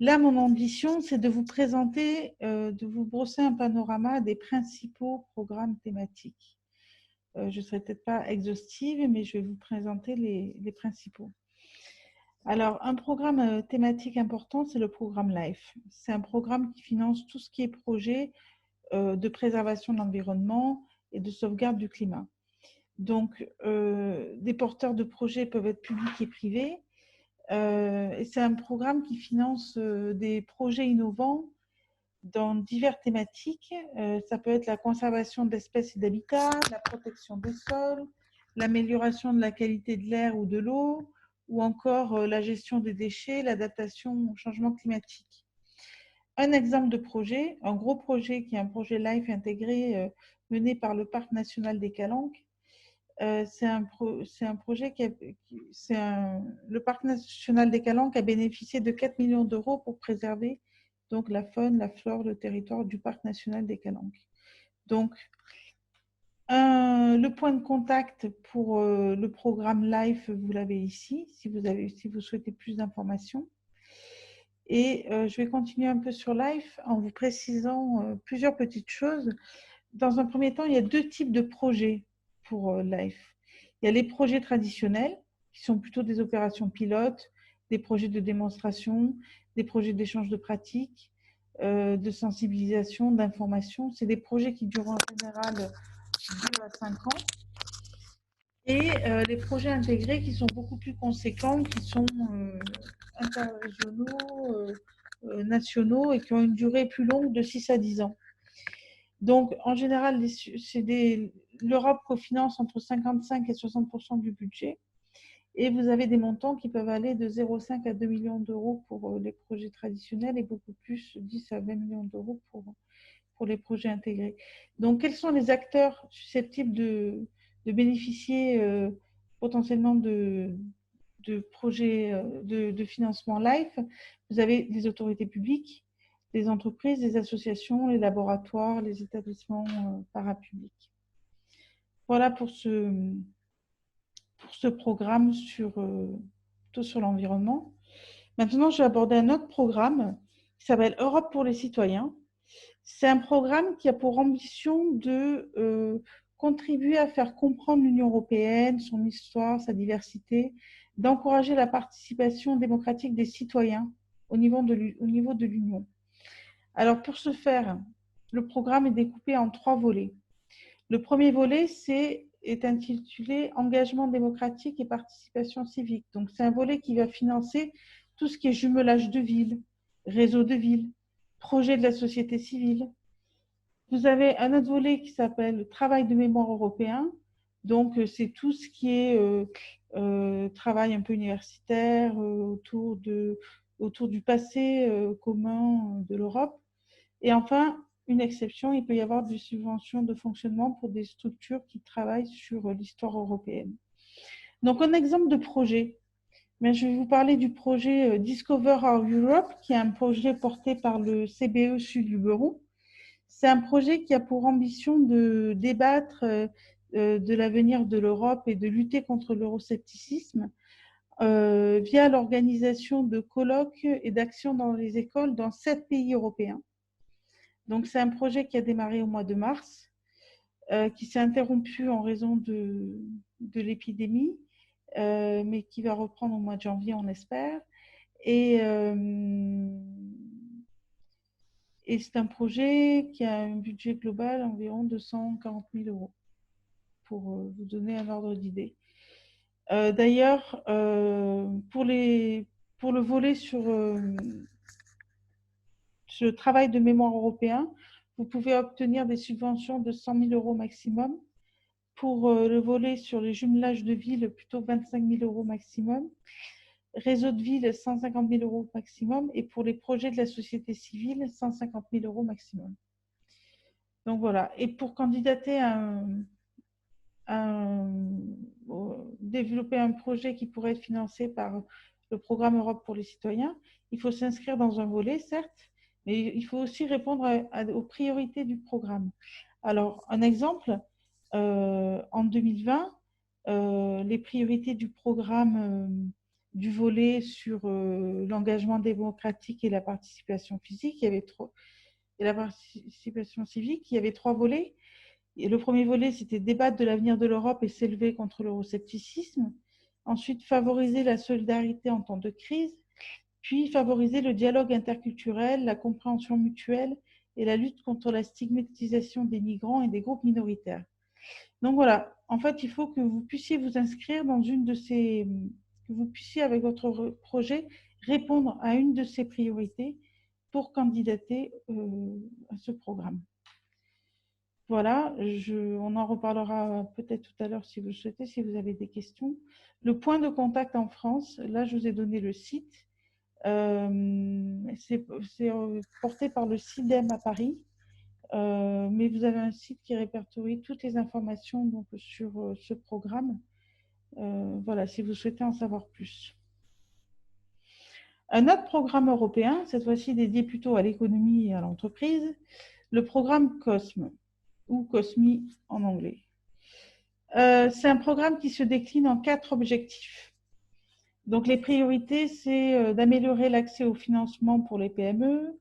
Speaker 2: Là, mon ambition, c'est de vous présenter, de vous brosser un panorama des principaux programmes thématiques. Je ne serai peut-être pas exhaustive, mais je vais vous présenter les principaux. Alors, un programme thématique important, c'est le programme LIFE. C'est un programme qui finance tout ce qui est projet de préservation de l'environnement et de sauvegarde du climat. Donc, des porteurs de projets peuvent être publics et privés. Et c'est un programme qui finance des projets innovants dans diverses thématiques. Ça peut être la conservation d'espèces et d'habitats, la protection des sols, l'amélioration de la qualité de l'air ou de l'eau, ou encore la gestion des déchets, l'adaptation au changement climatique. Un exemple de projet, un gros projet qui est un projet LIFE intégré mené par le Parc national des Calanques. C'est un projet le Parc national des Calanques a bénéficié de 4 millions d'euros pour préserver donc la faune, la flore, le territoire du Parc national des Calanques. Donc, le point de contact pour le programme LIFE, vous l'avez ici, si vous souhaitez plus d'informations. Et je vais continuer un peu sur LIFE en vous précisant plusieurs petites choses. Dans un premier temps, il y a deux types de projets pour LIFE. Il y a les projets traditionnels, qui sont plutôt des opérations pilotes, des projets de démonstration, des projets d'échange de pratiques, de sensibilisation, d'information. C'est des projets qui durent en général 2 à 5 ans. Et les projets intégrés qui sont beaucoup plus conséquents, qui sont interrégionaux, nationaux et qui ont une durée plus longue de 6 à 10 ans. Donc, en général, l'Europe cofinance entre 55 et 60% du budget. Et vous avez des montants qui peuvent aller de 0,5 à 2 millions d'euros pour les projets traditionnels et beaucoup plus, 10 à 20 millions d'euros pour les projets intégrés. Donc, quels sont les acteurs susceptibles de bénéficier potentiellement de projets de financement LIFE? Vous avez les autorités publiques, les entreprises, les associations, les laboratoires, les établissements parapublics. Voilà pour ce programme plutôt sur l'environnement. Maintenant, je vais aborder un autre programme qui s'appelle Europe pour les citoyens. C'est un programme qui a pour ambition de contribuer à faire comprendre l'Union européenne, son histoire, sa diversité, d'encourager la participation démocratique des citoyens au niveau de l'Union. Alors, pour ce faire, le programme est découpé en 3 volets. Le premier volet est intitulé « Engagement démocratique et participation civique ». Donc, c'est un volet qui va financer tout ce qui est jumelage de villes, réseau de villes, projet de la société civile. Vous avez un autre volet qui s'appelle « Travail de mémoire européen ». Donc, c'est tout ce qui est travail un peu universitaire autour du passé commun de l'Europe. Et enfin, une exception, il peut y avoir des subventions de fonctionnement pour des structures qui travaillent sur l'histoire européenne. Donc, un exemple de projet. Mais je vais vous parler du projet Discover Our Europe, qui est un projet porté par le CBE Sud-Luberon. C'est un projet qui a pour ambition de débattre de l'avenir de l'Europe et de lutter contre l'euroscepticisme via l'organisation de colloques et d'actions dans les écoles dans 7 pays européens. Donc, c'est un projet qui a démarré au mois de mars, qui s'est interrompu en raison de l'épidémie, mais qui va reprendre au mois de janvier, on espère. Et c'est un projet qui a un budget global d'environ 240 000 euros, pour vous donner un ordre d'idée. D'ailleurs, pour le volet sur le travail de mémoire européen, vous pouvez obtenir des subventions de 100 000 euros maximum Pour le volet sur les jumelages de villes, plutôt 25 000 € maximum. Réseau de ville, 150 000 € maximum. Et pour les projets de la société civile, 150 000 € maximum. Donc voilà. Et pour candidater développer un projet qui pourrait être financé par le programme Europe pour les citoyens, il faut s'inscrire dans un volet, certes, mais il faut aussi répondre aux priorités du programme. Alors, un exemple, en 2020, les priorités du programme du volet sur l'engagement démocratique et la participation physique, et la participation civique, il y avait 3 volets. Et le premier volet, c'était débattre de l'avenir de l'Europe et s'élever contre l'euroscepticisme. Ensuite, favoriser la solidarité en temps de crise. Puis, favoriser le dialogue interculturel, la compréhension mutuelle et la lutte contre la stigmatisation des migrants et des groupes minoritaires. Donc voilà, en fait, il faut que vous puissiez vous inscrire dans une de ces... que vous puissiez, avec votre projet, répondre à une de ces priorités pour candidater à ce programme. Voilà, on en reparlera peut-être tout à l'heure si vous le souhaitez, si vous avez des questions. Le point de contact en France, là, je vous ai donné le site. C'est porté par le CIDEM à Paris, mais vous avez un site qui répertorie toutes les informations donc, sur ce programme. Voilà, si vous souhaitez en savoir plus. Un autre programme européen, cette fois-ci dédié plutôt à l'économie et à l'entreprise, le programme COSME, ou COSME en anglais. C'est un programme qui se décline en 4 objectifs. Donc, les priorités, c'est d'améliorer l'accès au financement pour les PME,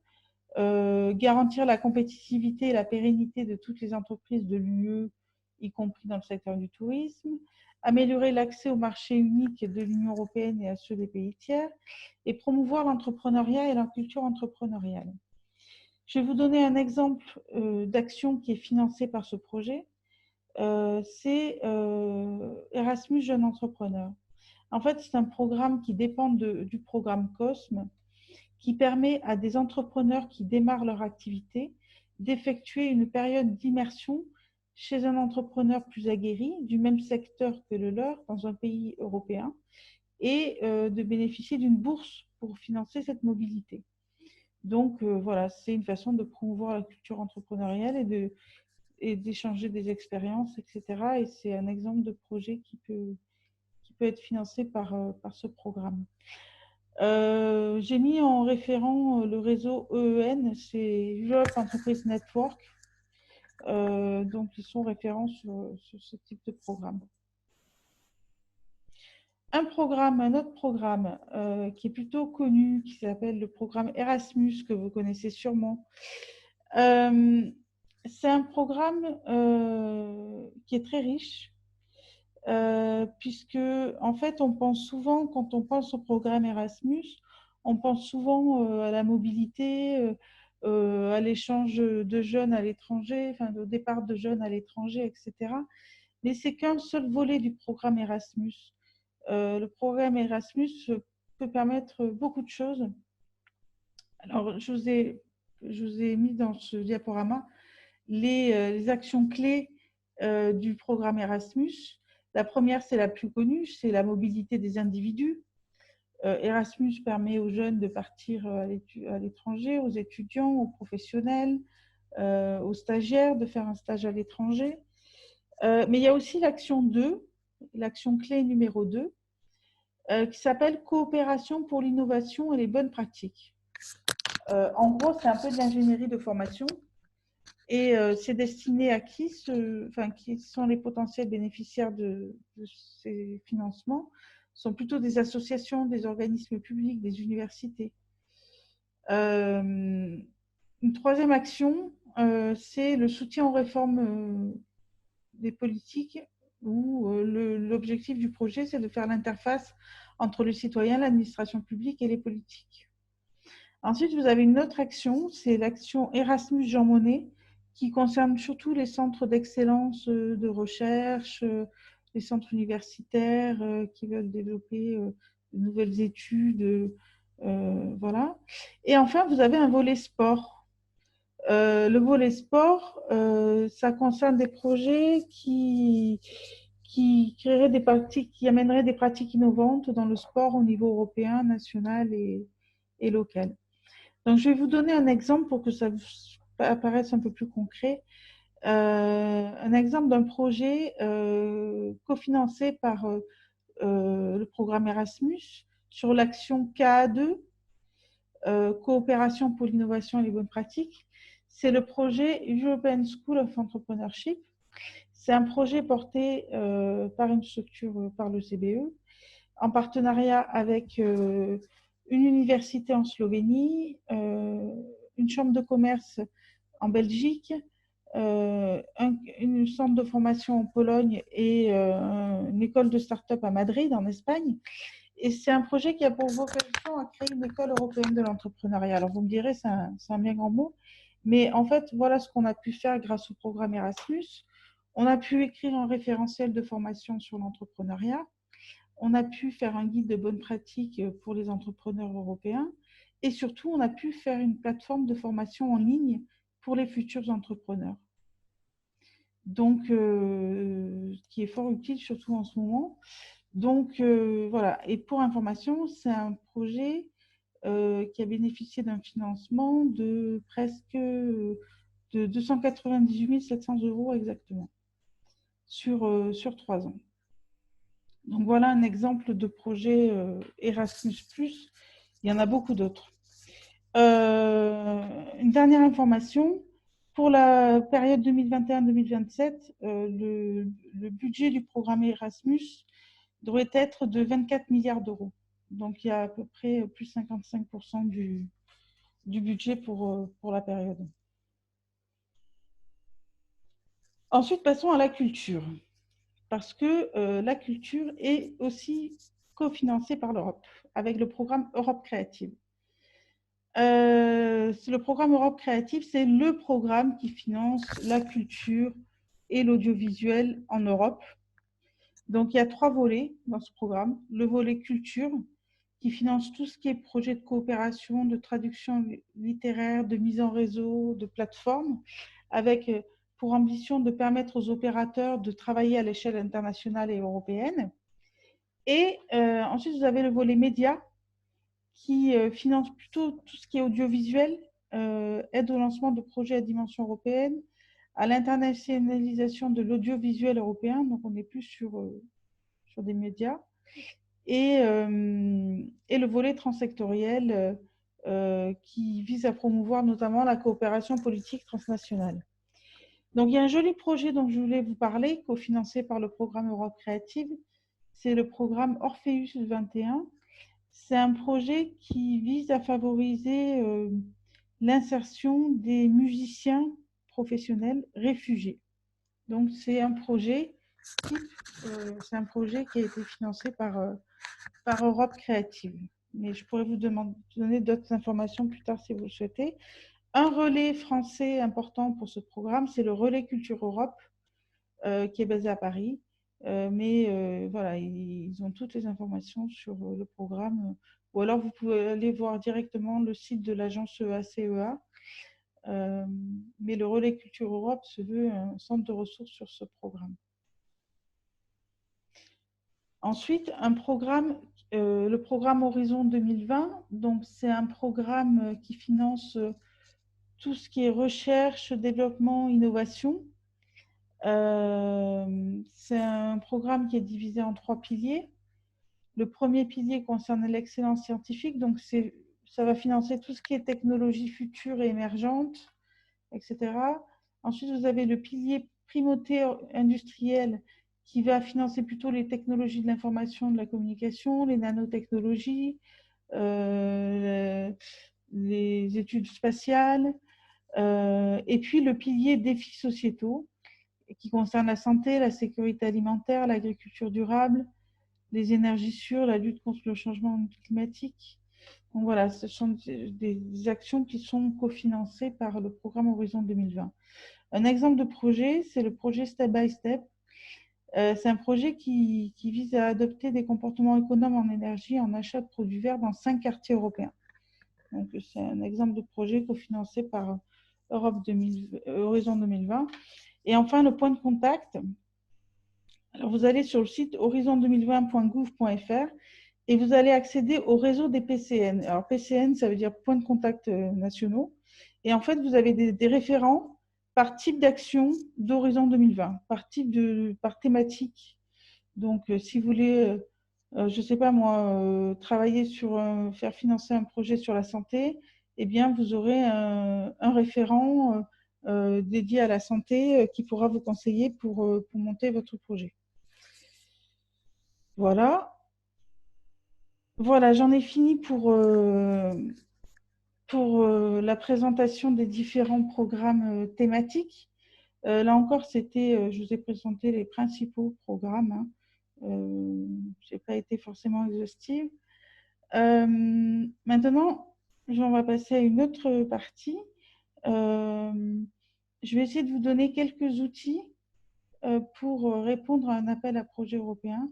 Speaker 2: garantir la compétitivité et la pérennité de toutes les entreprises de l'UE, y compris dans le secteur du tourisme, améliorer l'accès au marché unique de l'Union européenne et à ceux des pays tiers, et promouvoir l'entrepreneuriat et la culture entrepreneuriale. Je vais vous donner un exemple d'action qui est financée par ce projet. C'est Erasmus Jeunes Entrepreneurs. En fait, c'est un programme qui dépend du programme COSME, qui permet à des entrepreneurs qui démarrent leur activité d'effectuer une période d'immersion chez un entrepreneur plus aguerri, du même secteur que le leur, dans un pays européen, et de bénéficier d'une bourse pour financer cette mobilité. Donc, voilà, c'est une façon de promouvoir la culture entrepreneuriale et d'échanger des expériences, etc. Et c'est un exemple de projet qui peut être financé par ce programme. J'ai mis en référent le réseau EEN, c'est Europe Entreprise Network. Donc, ils sont référents sur ce type de programme. Un autre programme qui est plutôt connu, qui s'appelle le programme Erasmus, que vous connaissez sûrement. C'est un programme qui est très riche, puisque en fait, on pense souvent, quand on pense au programme Erasmus, on pense souvent à la mobilité, à l'échange de jeunes à l'étranger, enfin au départ de jeunes à l'étranger, etc. Mais c'est qu'un seul volet du programme Erasmus. Le programme Erasmus peut permettre beaucoup de choses. Alors, je vous ai mis dans ce diaporama les actions clés du programme Erasmus. La première, c'est la plus connue, c'est la mobilité des individus. Erasmus permet aux jeunes de partir à l'étranger, aux étudiants, aux professionnels, aux stagiaires de faire un stage à l'étranger. Mais il y a aussi l'action 2, l'action clé numéro 2, qui s'appelle Coopération pour l'innovation et les bonnes pratiques. En gros, c'est un peu de l'ingénierie de formation. Et c'est destiné à qui sont les potentiels bénéficiaires de ces financements? Ce sont plutôt des associations, des organismes publics, des universités. Une troisième action, c'est le soutien aux réformes des politiques, où l'objectif du projet, c'est de faire l'interface entre le citoyen, l'administration publique et les politiques. Ensuite, vous avez une autre action, c'est l'action Erasmus Jean Monnet, qui concerne surtout les centres d'excellence de recherche, les centres universitaires qui veulent développer de nouvelles études. Voilà. Et enfin, vous avez un volet sport. Le volet sport, ça concerne des projets qui créeraient des pratiques, qui amèneraient des pratiques innovantes dans le sport au niveau européen, national et local. Donc, je vais vous donner un exemple pour que ça apparaisse un peu plus concret. Un exemple d'un projet cofinancé par le programme Erasmus sur l'action KA2, Coopération pour l'innovation et les bonnes pratiques. C'est le projet European School of Entrepreneurship. C'est un projet porté par une structure, par le CBE, en partenariat avec une université en Slovénie, une chambre de commerce en Belgique, une centre de formation en Pologne et une école de start-up à Madrid, en Espagne. Et c'est un projet qui a pour vocation à créer une école européenne de l'entrepreneuriat. Alors vous me direz, c'est un bien grand mot, mais en fait, voilà ce qu'on a pu faire grâce au programme Erasmus. On a pu écrire un référentiel de formation sur l'entrepreneuriat. On a pu faire un guide de bonnes pratiques pour les entrepreneurs européens. Et surtout, on a pu faire une plateforme de formation en ligne pour les futurs entrepreneurs. Donc, qui est fort utile, surtout en ce moment. Donc, voilà. Et pour information, c'est un projet qui a bénéficié d'un financement de presque de 298 700 € exactement sur 3 ans. Donc, voilà un exemple de projet Erasmus+. Il y en a beaucoup d'autres. Une dernière information. Pour la période 2021-2027, le budget du programme Erasmus devrait être de 24 milliards d'euros. Donc, il y a à peu près plus 55% du budget pour la période. Ensuite, passons à la culture. Parce que la culture est aussi cofinancée par l'Europe, avec le programme Europe Créative. Le programme Europe Créative, c'est le programme qui finance la culture et l'audiovisuel en Europe. Donc, il y a 3 volets dans ce programme. Le volet culture, qui finance tout ce qui est projet de coopération, de traduction littéraire, de mise en réseau, de plateforme, avec pour ambition de permettre aux opérateurs de travailler à l'échelle internationale et européenne. Et ensuite, vous avez le volet média, qui finance plutôt tout ce qui est audiovisuel, aide au lancement de projets à dimension européenne, à l'internationalisation de l'audiovisuel européen, donc on est plus sur des médias, et le volet transsectoriel qui vise à promouvoir notamment la coopération politique transnationale. Donc il y a un joli projet dont je voulais vous parler, cofinancé par le programme Europe Créative, c'est le programme Orpheus 21. C'est un projet qui vise à favoriser l'insertion des musiciens professionnels réfugiés. Donc, c'est un projet qui a été financé par Europe Créative. Mais je pourrais vous donner d'autres informations plus tard si vous le souhaitez. Un relais français important pour ce programme, c'est le Relais Culture Europe, qui est basé à Paris. Mais voilà, ils ont toutes les informations sur le programme. Ou alors, vous pouvez aller voir directement le site de l'agence ACEA. Mais le Relais Culture Europe se veut un centre de ressources sur ce programme. Ensuite, le programme Horizon 2020. Donc, c'est un programme qui finance tout ce qui est recherche, développement, innovation. C'est un programme qui est divisé en 3 piliers. Le premier pilier concerne l'excellence scientifique, donc ça va financer tout ce qui est technologie future et émergente, etc. Ensuite, vous avez le pilier primauté industrielle qui va financer plutôt les technologies de l'information, de la communication, les nanotechnologies, les études spatiales, et puis le pilier défis sociétaux qui concerne la santé, la sécurité alimentaire, l'agriculture durable, les énergies sûres, la lutte contre le changement climatique. Donc voilà, ce sont des actions qui sont cofinancées par le programme Horizon 2020. Un exemple de projet, c'est le projet Step by Step. C'est un projet qui vise à adopter des comportements économes en énergie et en achat de produits verts dans 5 quartiers européens. Donc c'est un exemple de projet cofinancé par Horizon 2020. Et enfin, le point de contact. Alors, vous allez sur le site horizon2020.gouv.fr et vous allez accéder au réseau des PCN. Alors, PCN, ça veut dire points de contact nationaux. Et en fait, vous avez des référents par type d'action d'Horizon 2020, par thématique. Donc, si vous voulez, je ne sais pas moi, travailler faire financer un projet sur la santé, eh bien, vous aurez un référent dédié à la santé qui pourra vous conseiller pour monter votre projet. Voilà. Voilà, j'en ai fini pour la présentation des différents programmes thématiques. Là encore, je vous ai présenté les principaux programmes. Hein. Je n'ai pas été forcément exhaustive. Maintenant, on va passer à une autre partie. Je vais essayer de vous donner quelques outils pour répondre à un appel à projet européen.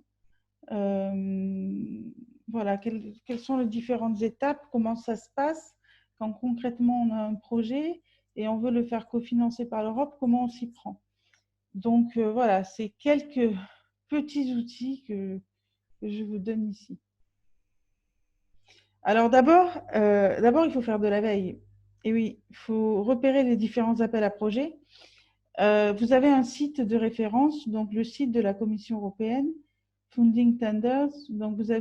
Speaker 2: Voilà, quelles sont les différentes étapes, comment ça se passe quand concrètement on a un projet et on veut le faire cofinancer par l'Europe, comment on s'y prend. Donc voilà, c'est quelques petits outils que je vous donne ici. Alors d'abord, il faut faire de la veille. Et oui, il faut repérer les différents appels à projets. Vous avez un site de référence, donc le site de la Commission européenne, Funding Tenders. Donc vous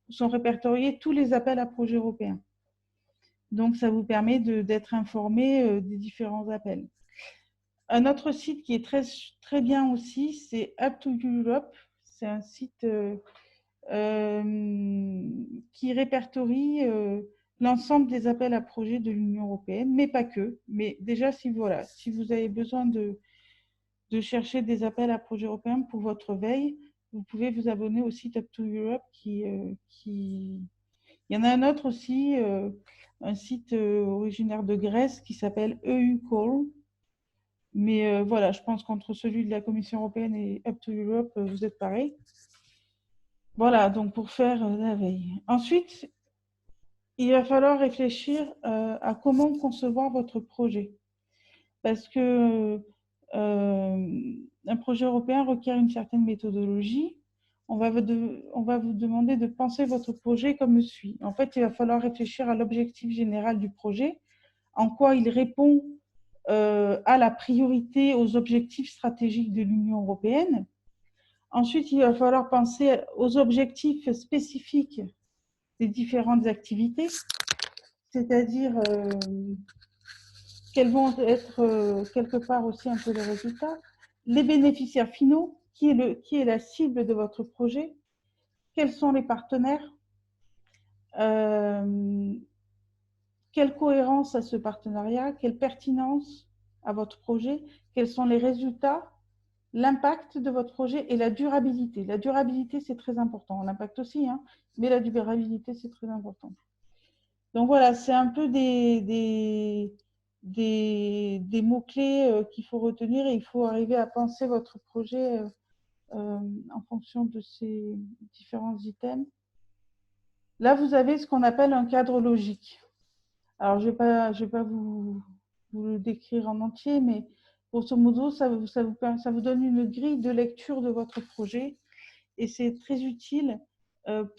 Speaker 2: sont répertoriés tous les appels à projets européens. Donc ça vous permet d'être informé des différents appels. Un autre site qui est très, très bien aussi, c'est Up to Europe. C'est un site qui répertorie l'ensemble des appels à projets de l'Union européenne, mais pas que. Mais déjà, si vous avez besoin de chercher des appels à projets européens pour votre veille, vous pouvez vous abonner au site Up to Europe Il y en a un autre aussi, un site originaire de Grèce qui s'appelle EUCall. Mais voilà, je pense qu'entre celui de la Commission européenne et Up to Europe, vous êtes pareil. Voilà, donc pour faire la veille. Ensuite, il va falloir réfléchir à comment concevoir votre projet. Parce que un projet européen requiert une certaine méthodologie. On va vous demander de penser votre projet comme suit. En fait, il va falloir réfléchir à l'objectif général du projet, en quoi il répond à la priorité, aux objectifs stratégiques de l'Union européenne. Ensuite, il va falloir penser aux objectifs spécifiques des différentes activités, c'est-à-dire quels vont être quelque part aussi un peu les résultats, les bénéficiaires finaux, qui est la cible de votre projet, quels sont les partenaires, quelle cohérence à ce partenariat, quelle pertinence à votre projet, quels sont les résultats, l'impact de votre projet et la durabilité. La durabilité, c'est très important. L'impact aussi, hein, mais la durabilité, c'est très important. Donc voilà, c'est un peu des mots-clés qu'il faut retenir et il faut arriver à penser votre projet en fonction de ces différents items. Là, vous avez ce qu'on appelle un cadre logique. Alors, je vais pas vous le décrire en entier, mais grosso modo, ça vous donne une grille de lecture de votre projet et c'est très utile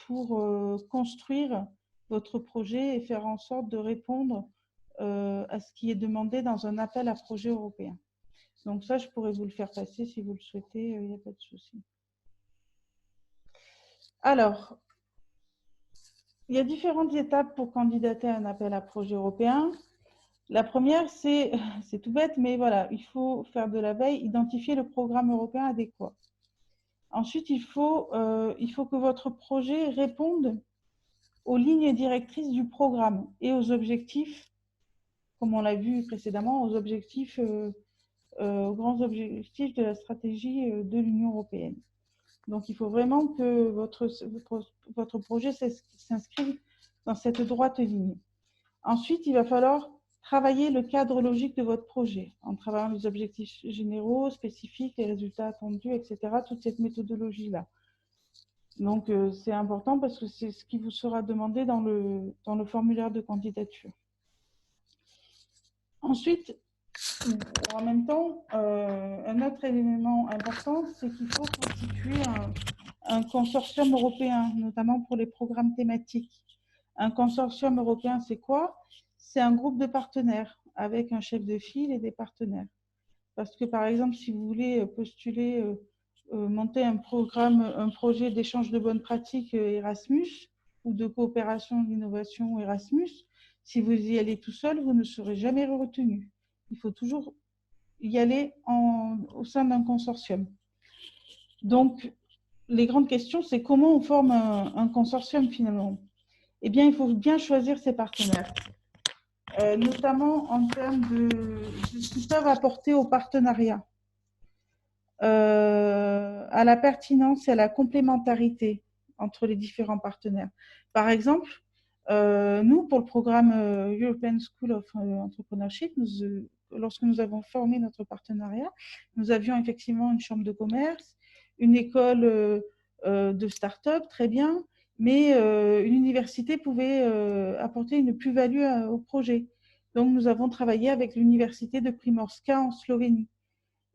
Speaker 2: pour construire votre projet et faire en sorte de répondre à ce qui est demandé dans un appel à projet européen. Donc ça, je pourrais vous le faire passer si vous le souhaitez, il n'y a pas de souci. Alors, il y a différentes étapes pour candidater à un appel à projet européen. La première, c'est tout bête, mais voilà, il faut faire de la veille, identifier le programme européen adéquat. Ensuite, il faut que votre projet réponde aux lignes directrices du programme et aux objectifs, comme on l'a vu précédemment, aux grands objectifs de la stratégie de l'Union européenne. Donc, il faut vraiment que votre projet s'inscrive dans cette droite ligne. Ensuite, il va falloir travailler le cadre logique de votre projet en travaillant les objectifs généraux, spécifiques, les résultats attendus, etc. Toute cette méthodologie-là. Donc, c'est important parce que c'est ce qui vous sera demandé dans le formulaire de candidature. Ensuite, En même temps, un autre élément important, c'est qu'il faut constituer un consortium européen, notamment pour les programmes thématiques. Un consortium européen, c'est quoi? C'est un groupe de partenaires avec un chef de file et des partenaires. Parce que, par exemple, si vous voulez postuler, monter un programme, un projet d'échange de bonnes pratiques Erasmus ou de coopération d'innovation Erasmus, si vous y allez tout seul, vous ne serez jamais retenu. Il faut toujours y aller au sein d'un consortium. Donc, les grandes questions, c'est comment on forme un consortium finalement. Eh bien, il faut bien choisir ses partenaires, notamment en termes de ce qu'ils peuvent apporter au partenariat, à la pertinence et à la complémentarité entre les différents partenaires. Par exemple, nous, pour le programme European School of Entrepreneurship, lorsque nous avons formé notre partenariat, nous avions effectivement une chambre de commerce, une école de start-up, très bien, mais une université pouvait apporter une plus-value au projet. Donc, nous avons travaillé avec l'université de Primorska en Slovénie.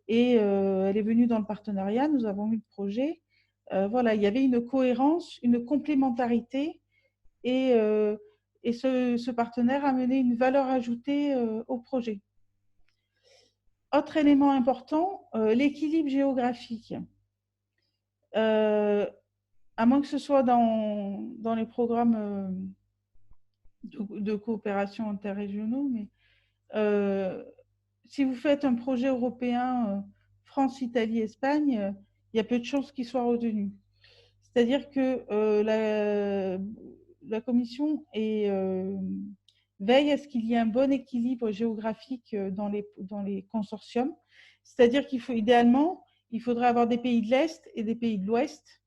Speaker 2: Et elle est venue dans le partenariat, nous avons eu le projet. Voilà, il y avait une cohérence, une complémentarité et ce partenaire a amené une valeur ajoutée au projet. Autre élément important, l'équilibre géographique. À moins que ce soit dans les programmes de coopération interrégionaux, mais si vous faites un projet européen France, Italie, Espagne, il y a peu de chances qu'il soit retenu. C'est-à-dire que la Commission veille à ce qu'il y ait un bon équilibre géographique dans les consortiums. C'est-à-dire qu'il faut idéalement, il faudrait avoir des pays de l'Est et des pays de l'Ouest,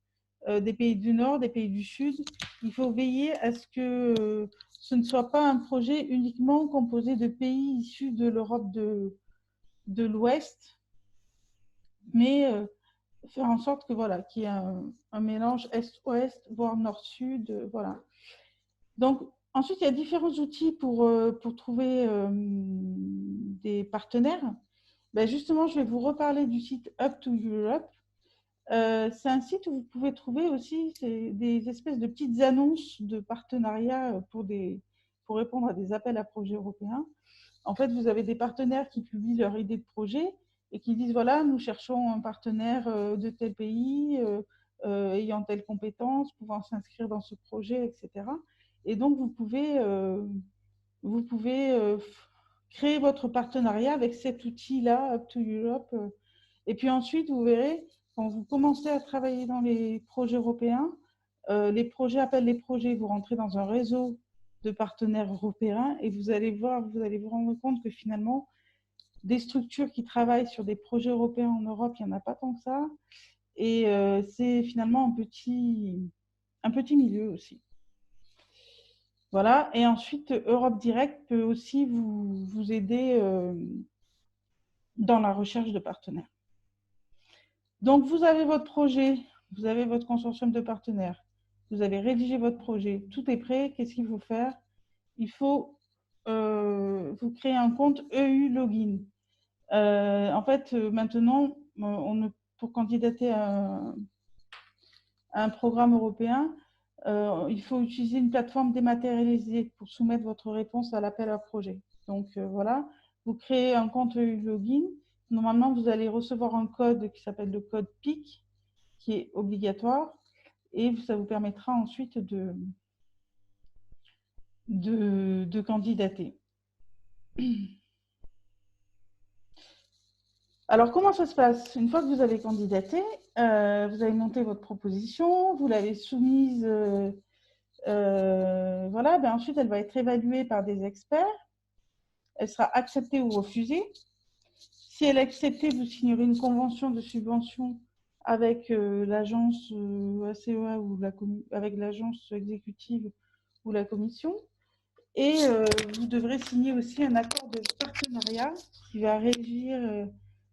Speaker 2: des pays du Nord, des pays du Sud. Il faut veiller à ce que ce ne soit pas un projet uniquement composé de pays issus de l'Europe de l'Ouest, mais faire en sorte que voilà, qu'il y ait un mélange Est-Ouest, voire Nord-Sud, voilà. Donc ensuite, il y a différents outils pour trouver des partenaires. Ben justement, je vais vous reparler du site Up to Europe. C'est un site où vous pouvez trouver aussi des espèces de petites annonces de partenariat pour répondre à des appels à projets européens. En fait, vous avez des partenaires qui publient leur idée de projet et qui disent, voilà, nous cherchons un partenaire de tel pays, ayant telle compétence, pouvant s'inscrire dans ce projet, etc. Et donc, vous pouvez créer votre partenariat avec cet outil-là, Up to Europe. Et puis ensuite, vous verrez, quand vous commencez à travailler dans les projets européens, les projets appellent les projets, vous rentrez dans un réseau de partenaires européens et vous allez vous rendre compte que finalement, des structures qui travaillent sur des projets européens en Europe, il n'y en a pas tant que ça. Et c'est finalement un petit milieu aussi. Voilà. Et ensuite, Europe Direct peut aussi vous aider dans la recherche de partenaires. Donc, vous avez votre projet, vous avez votre consortium de partenaires, vous avez rédigé votre projet, tout est prêt. Qu'est-ce qu'il faut faire? Il faut vous créer un compte EU Login. En fait, maintenant, pour candidater à un programme européen, il faut utiliser une plateforme dématérialisée pour soumettre votre réponse à l'appel à projet. Donc voilà, vous créez un compte EU Login. Normalement, vous allez recevoir un code qui s'appelle le code PIC, qui est obligatoire, et ça vous permettra ensuite de candidater. Alors, comment ça se passe? Une fois que vous avez candidaté, vous avez monté votre proposition, vous l'avez soumise, voilà, ben ensuite elle va être évaluée par des experts, elle sera acceptée ou refusée. Si elle est acceptée, vous signerez une convention de subvention avec l'agence ACEA ou avec l'agence exécutive ou la commission. Et vous devrez signer aussi un accord de partenariat qui va régir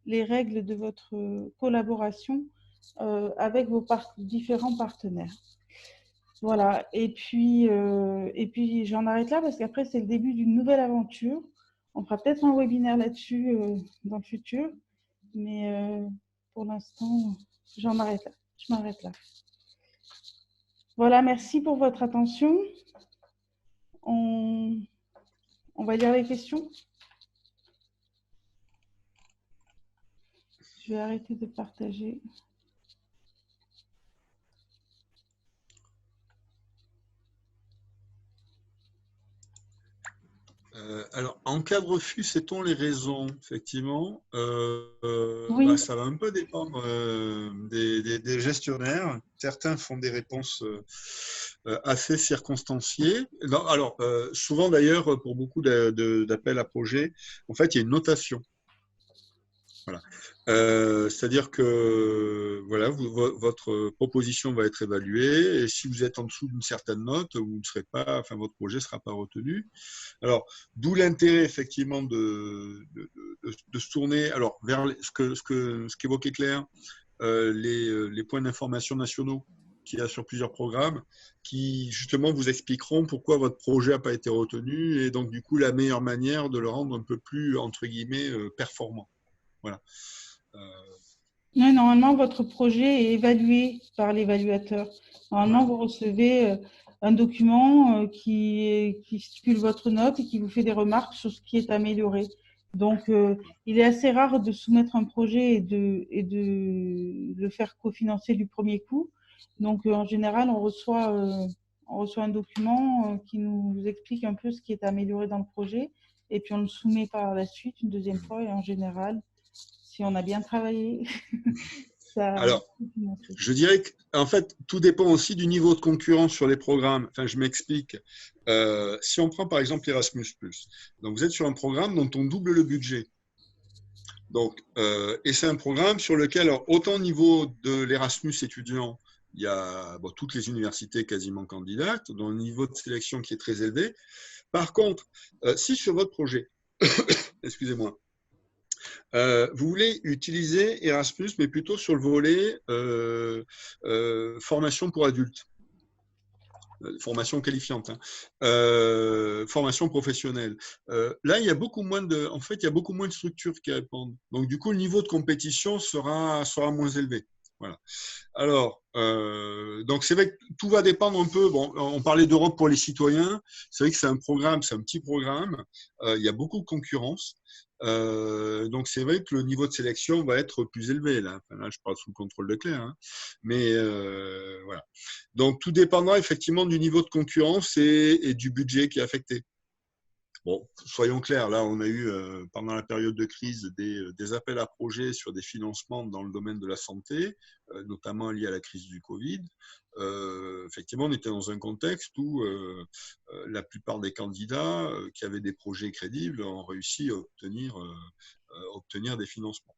Speaker 2: les règles de votre collaboration avec vos différents partenaires. Voilà, et puis j'en arrête là parce qu'après c'est le début d'une nouvelle aventure On fera peut-être un webinaire là-dessus dans le futur, mais pour l'instant, je m'arrête là. Voilà, merci pour votre attention. On va lire les questions. Je vais arrêter de partager.
Speaker 1: Alors, en cas de refus, sait-on les raisons, effectivement
Speaker 2: Oui.
Speaker 1: Ça va un peu dépendre des gestionnaires. Certains font des réponses assez circonstanciées. Non, alors, souvent d'ailleurs, pour beaucoup d'appels à projets, en fait, il y a une notation. Voilà. C'est-à-dire que voilà, votre proposition va être évaluée et si vous êtes en dessous d'une certaine note, vous ne serez pas, enfin, votre projet ne sera pas retenu. Alors, d'où l'intérêt effectivement de se tourner alors, vers ce qu'évoquait Claire, les points d'information nationaux qu'il y a sur plusieurs programmes qui justement vous expliqueront pourquoi votre projet n'a pas été retenu et donc du coup la meilleure manière de le rendre un peu plus entre guillemets performant. Voilà.
Speaker 2: Oui, normalement, votre projet est évalué par l'évaluateur. Normalement,
Speaker 1: Voilà.
Speaker 2: vous recevez un document qui stipule votre note et qui vous fait des remarques sur ce qui est amélioré. Donc, il est assez rare de soumettre un projet et de le faire cofinancer du premier coup. Donc, en général, on reçoit un document qui nous explique un peu ce qui est amélioré dans le projet et puis on le soumet par la suite une deuxième fois et en général, si on a bien travaillé, ça.
Speaker 1: Alors, je dirais qu'en fait, tout dépend aussi du niveau de concurrence sur les programmes. Enfin, je m'explique. Si on prend par exemple Erasmus+, donc vous êtes sur un programme dont on double le budget. Donc, et c'est un programme sur lequel, alors, autant au niveau de l'Erasmus étudiant, il y a toutes les universités quasiment candidates, dont le niveau de sélection qui est très élevé. Par contre, si sur votre projet, excusez-moi, vous voulez utiliser Erasmus, mais plutôt sur le volet formation pour adultes, formation qualifiante, hein, formation professionnelle. Là, il y a beaucoup moins de, en fait, il y a beaucoup moins de structures qui répondent. Donc, du coup, le niveau de compétition sera moins élevé. Voilà. Alors, donc c'est vrai que tout va dépendre un peu. Bon, on parlait d'Europe pour les citoyens. C'est vrai que c'est un programme, c'est un petit programme. Il y a beaucoup de concurrence. Donc c'est vrai que le niveau de sélection va être plus élevé là. Enfin, là, je parle sous le contrôle de Claire, hein. Mais voilà. Donc tout dépendra effectivement du niveau de concurrence et du budget qui est affecté. Bon, soyons clairs, là, on a eu, pendant la période de crise, des appels à projets sur des financements dans le domaine de la santé, notamment liés à la crise du Covid. Effectivement, on était dans un contexte où la plupart des candidats qui avaient des projets crédibles ont réussi à obtenir des financements.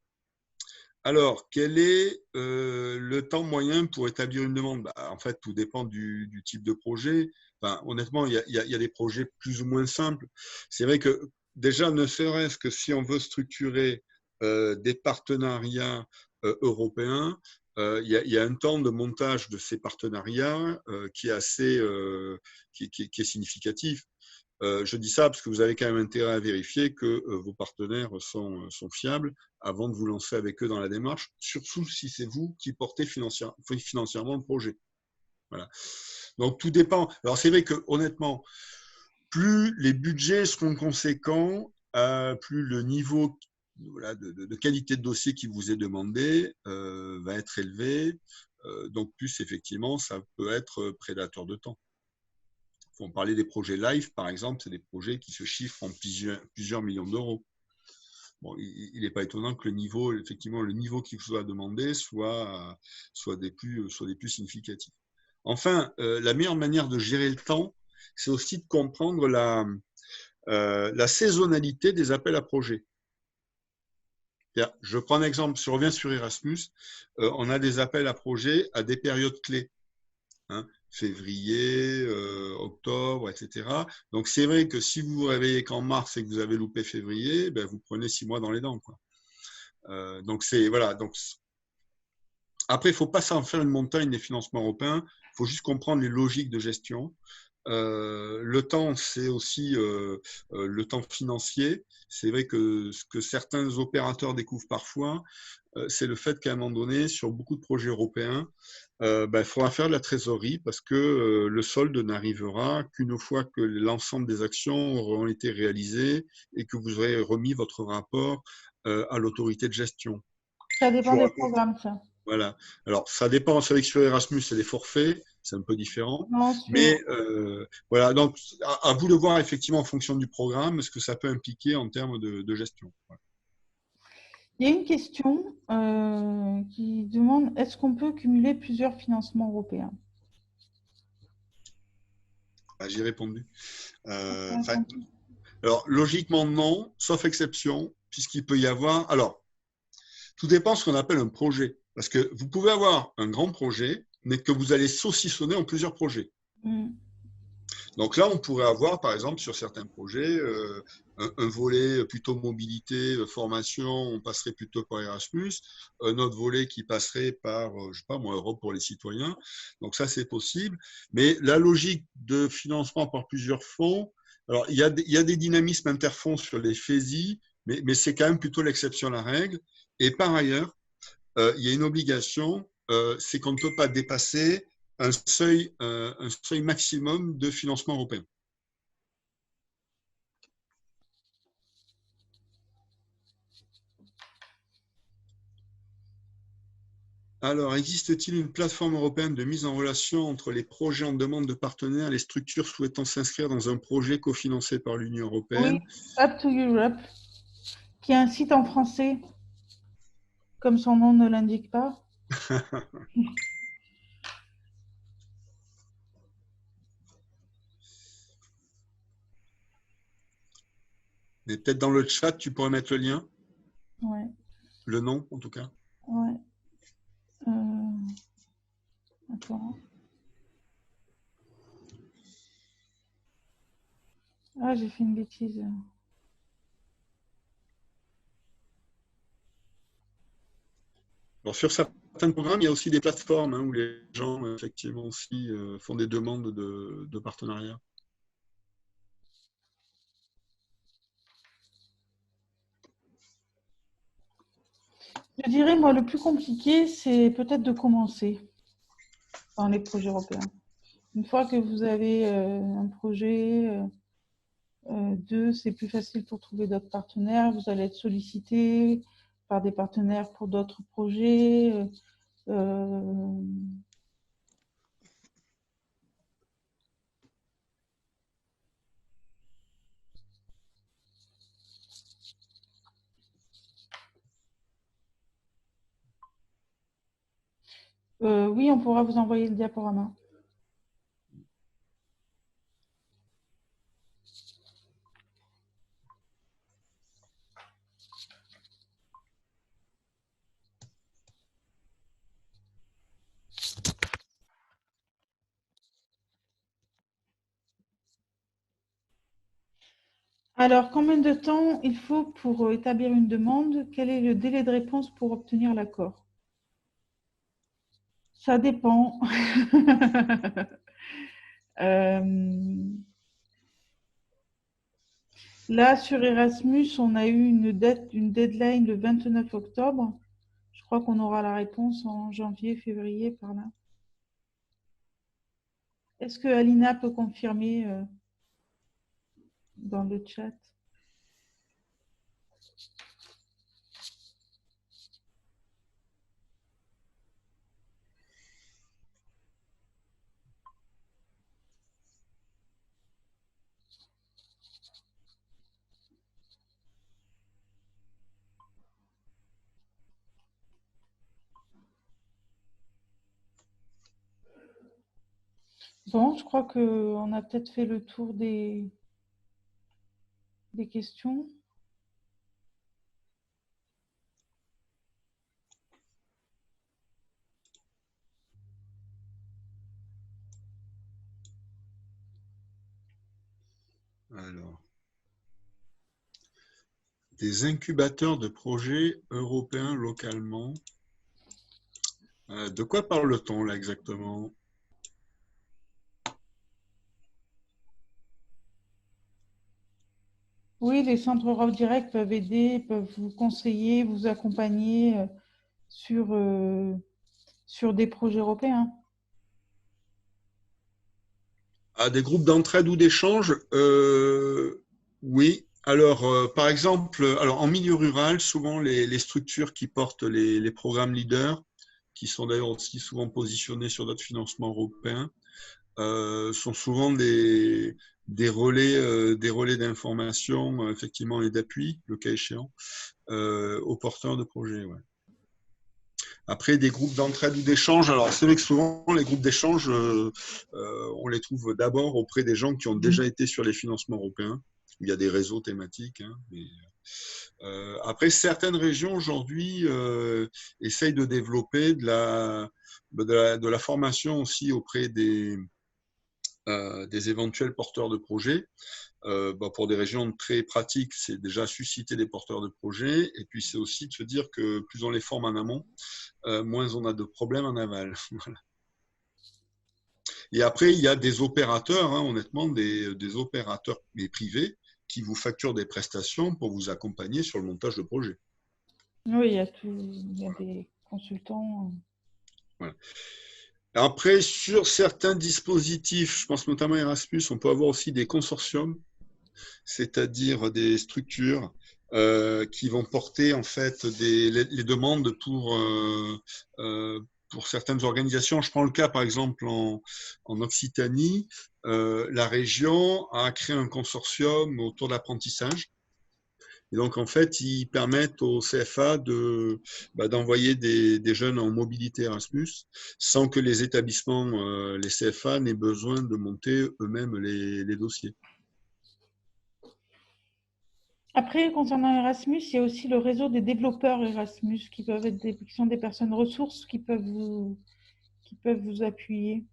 Speaker 1: Alors, quel est le temps moyen pour établir une demande? En fait, tout dépend du type de projet. Enfin, honnêtement, il y a des projets plus ou moins simples. C'est vrai que déjà, ne serait-ce que si on veut structurer des partenariats européens, il y a un temps de montage de ces partenariats qui est assez qui est significatif. Je dis ça parce que vous avez quand même intérêt à vérifier que vos partenaires sont fiables avant de vous lancer avec eux dans la démarche, surtout si c'est vous qui portez financièrement le projet. Voilà. Donc tout dépend. Alors c'est vrai que honnêtement, plus les budgets seront conséquents, plus le niveau de qualité de dossier qui vous est demandé va être élevé. Donc plus effectivement, ça peut être prédateur de temps. On parlait des projets live, par exemple, c'est des projets qui se chiffrent en plusieurs millions d'euros. Bon, il n'est pas étonnant que le niveau qui vous soit demandé soit des plus significatifs. Enfin, la meilleure manière de gérer le temps, c'est aussi de comprendre la saisonnalité des appels à projets. Je prends un exemple, si on revient sur Erasmus, on a des appels à projets à des périodes clés. Hein, février, octobre, etc. Donc, c'est vrai que si vous vous réveillez qu'en mars et que vous avez loupé février, ben, vous prenez 6 mois dans les dents, quoi. Donc, voilà. Donc, après, il ne faut pas s'en faire une montagne des financements européens. Il faut juste comprendre les logiques de gestion. Le temps, c'est aussi le temps financier. C'est vrai que ce que certains opérateurs découvrent parfois, c'est le fait qu'à un moment donné, sur beaucoup de projets européens, il faudra faire de la trésorerie parce que le solde n'arrivera qu'une fois que l'ensemble des actions auront été réalisées et que vous aurez remis votre rapport à l'autorité de gestion.
Speaker 2: Ça
Speaker 1: Je
Speaker 2: dépend
Speaker 1: vous
Speaker 2: des
Speaker 1: raconte.
Speaker 2: programmes, ça.
Speaker 1: Voilà. Alors, ça dépend. C'est vrai que sur Erasmus, c'est des forfaits, c'est un peu différent.
Speaker 2: Non,
Speaker 1: Mais voilà, donc à vous de voir effectivement en fonction du programme ce que ça peut impliquer en termes de gestion. Voilà.
Speaker 2: il y a une question qui demande est-ce qu'on peut cumuler plusieurs financements européens?
Speaker 1: J'y ai répondu. Enfin, alors, logiquement, non, sauf exception, puisqu'il peut y avoir. Alors, tout dépend de ce qu'on appelle un projet. Parce que vous pouvez avoir un grand projet, mais que vous allez saucissonner en plusieurs projets.
Speaker 2: Mm.
Speaker 1: Donc là, on pourrait avoir, par exemple, sur certains projets, un volet plutôt mobilité, formation, on passerait plutôt par Erasmus, un autre volet qui passerait par, je sais pas moi, Europe pour les citoyens. Donc ça, c'est possible. Mais la logique de financement par plusieurs fonds, alors il y a des dynamismes interfonds sur les FESI, mais c'est quand même plutôt l'exception à la règle. Et par ailleurs, il y a une obligation, c'est qu'on ne peut pas dépasser un seuil maximum de financement européen. Alors, existe-t-il une plateforme européenne de mise en relation entre les projets en demande de partenaires et les structures souhaitant s'inscrire dans un projet cofinancé par l'Union
Speaker 2: Oui,
Speaker 1: européenne?
Speaker 2: Up to Europe, qui est un site en français, comme son nom ne l'indique pas.
Speaker 1: Mais peut-être dans le chat, tu pourrais mettre le lien,
Speaker 2: Ouais,
Speaker 1: le nom en tout cas.
Speaker 2: ouais. Attends. Ah, j'ai fait une bêtise.
Speaker 1: Alors, sur certains programmes, il y a aussi des plateformes où les gens, effectivement, aussi font des demandes de partenariat.
Speaker 2: Je dirais, moi, le plus compliqué, c'est peut-être de commencer dans les projets européens. Une fois que vous avez un projet, deux, c'est plus facile pour trouver d'autres partenaires. Vous allez être sollicité par des partenaires pour d'autres projets. Euh, oui, on pourra vous envoyer le diaporama. Alors, combien de temps il faut pour établir une demande? Quel est le délai de réponse pour obtenir l'accord? Ça dépend. Là, sur Erasmus, on a eu une deadline le 29 octobre. Je crois qu'on aura la réponse en janvier, février, par là. Est-ce que Alina peut confirmer dans le chat? Bon, je crois qu'on a peut-être fait le tour des questions.
Speaker 1: Alors, des incubateurs de projets européens localement. De quoi parle-t-on là exactement?
Speaker 2: Oui, les centres Europe Direct peuvent aider, peuvent vous conseiller, vous accompagner sur, sur des projets européens.
Speaker 1: À des groupes d'entraide ou d'échange, oui. Alors, par exemple, alors en milieu rural, souvent les structures qui portent les programmes leaders, qui sont d'ailleurs aussi souvent positionnés sur d'autres financements européens, sont souvent des relais d'information, effectivement, et d'appui, le cas échéant, aux porteurs de projets. Ouais. Après, des groupes d'entraide ou d'échange, alors c'est vrai que souvent, les groupes d'échange, on les trouve d'abord auprès des gens qui ont déjà été sur les financements européens, où il y a des réseaux thématiques. Hein, mais, après, certaines régions aujourd'hui essayent de développer de la formation aussi auprès des éventuels porteurs de projets. Pour des régions très pratiques, c'est déjà susciter des porteurs de projets. Et puis, c'est aussi de se dire que plus on les forme en amont, moins on a de problèmes en aval. Voilà. Et après, il y a des opérateurs, hein, honnêtement, des opérateurs privés qui vous facturent des prestations pour vous accompagner sur le montage de projet.
Speaker 2: Oui, il y a des consultants.
Speaker 1: Voilà. Après, sur certains dispositifs, je pense notamment à Erasmus, on peut avoir aussi des consortiums, c'est-à-dire des structures qui vont porter en fait les demandes pour certaines organisations. Je prends le cas par exemple en Occitanie, la région a créé un consortium autour de l'apprentissage. Et donc, en fait, ils permettent au CFA d'envoyer des jeunes en mobilité Erasmus sans que les établissements, les CFA, n'aient besoin de monter eux-mêmes les dossiers.
Speaker 2: Après, concernant Erasmus, il y a aussi le réseau des développeurs Erasmus qui peuvent être qui sont des personnes ressources qui peuvent vous appuyer.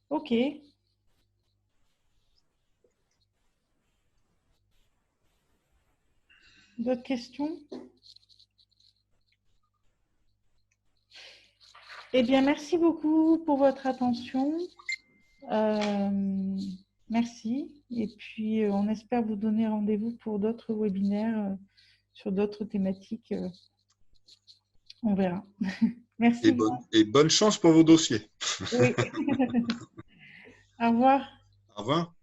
Speaker 2: Ok. D'autres questions? Eh bien, merci beaucoup pour votre attention. Merci. Et puis, on espère vous donner rendez-vous pour d'autres webinaires sur d'autres thématiques. On verra. Merci bien.
Speaker 1: Et bonne chance pour vos dossiers.
Speaker 2: Oui. Au revoir.
Speaker 1: Au revoir.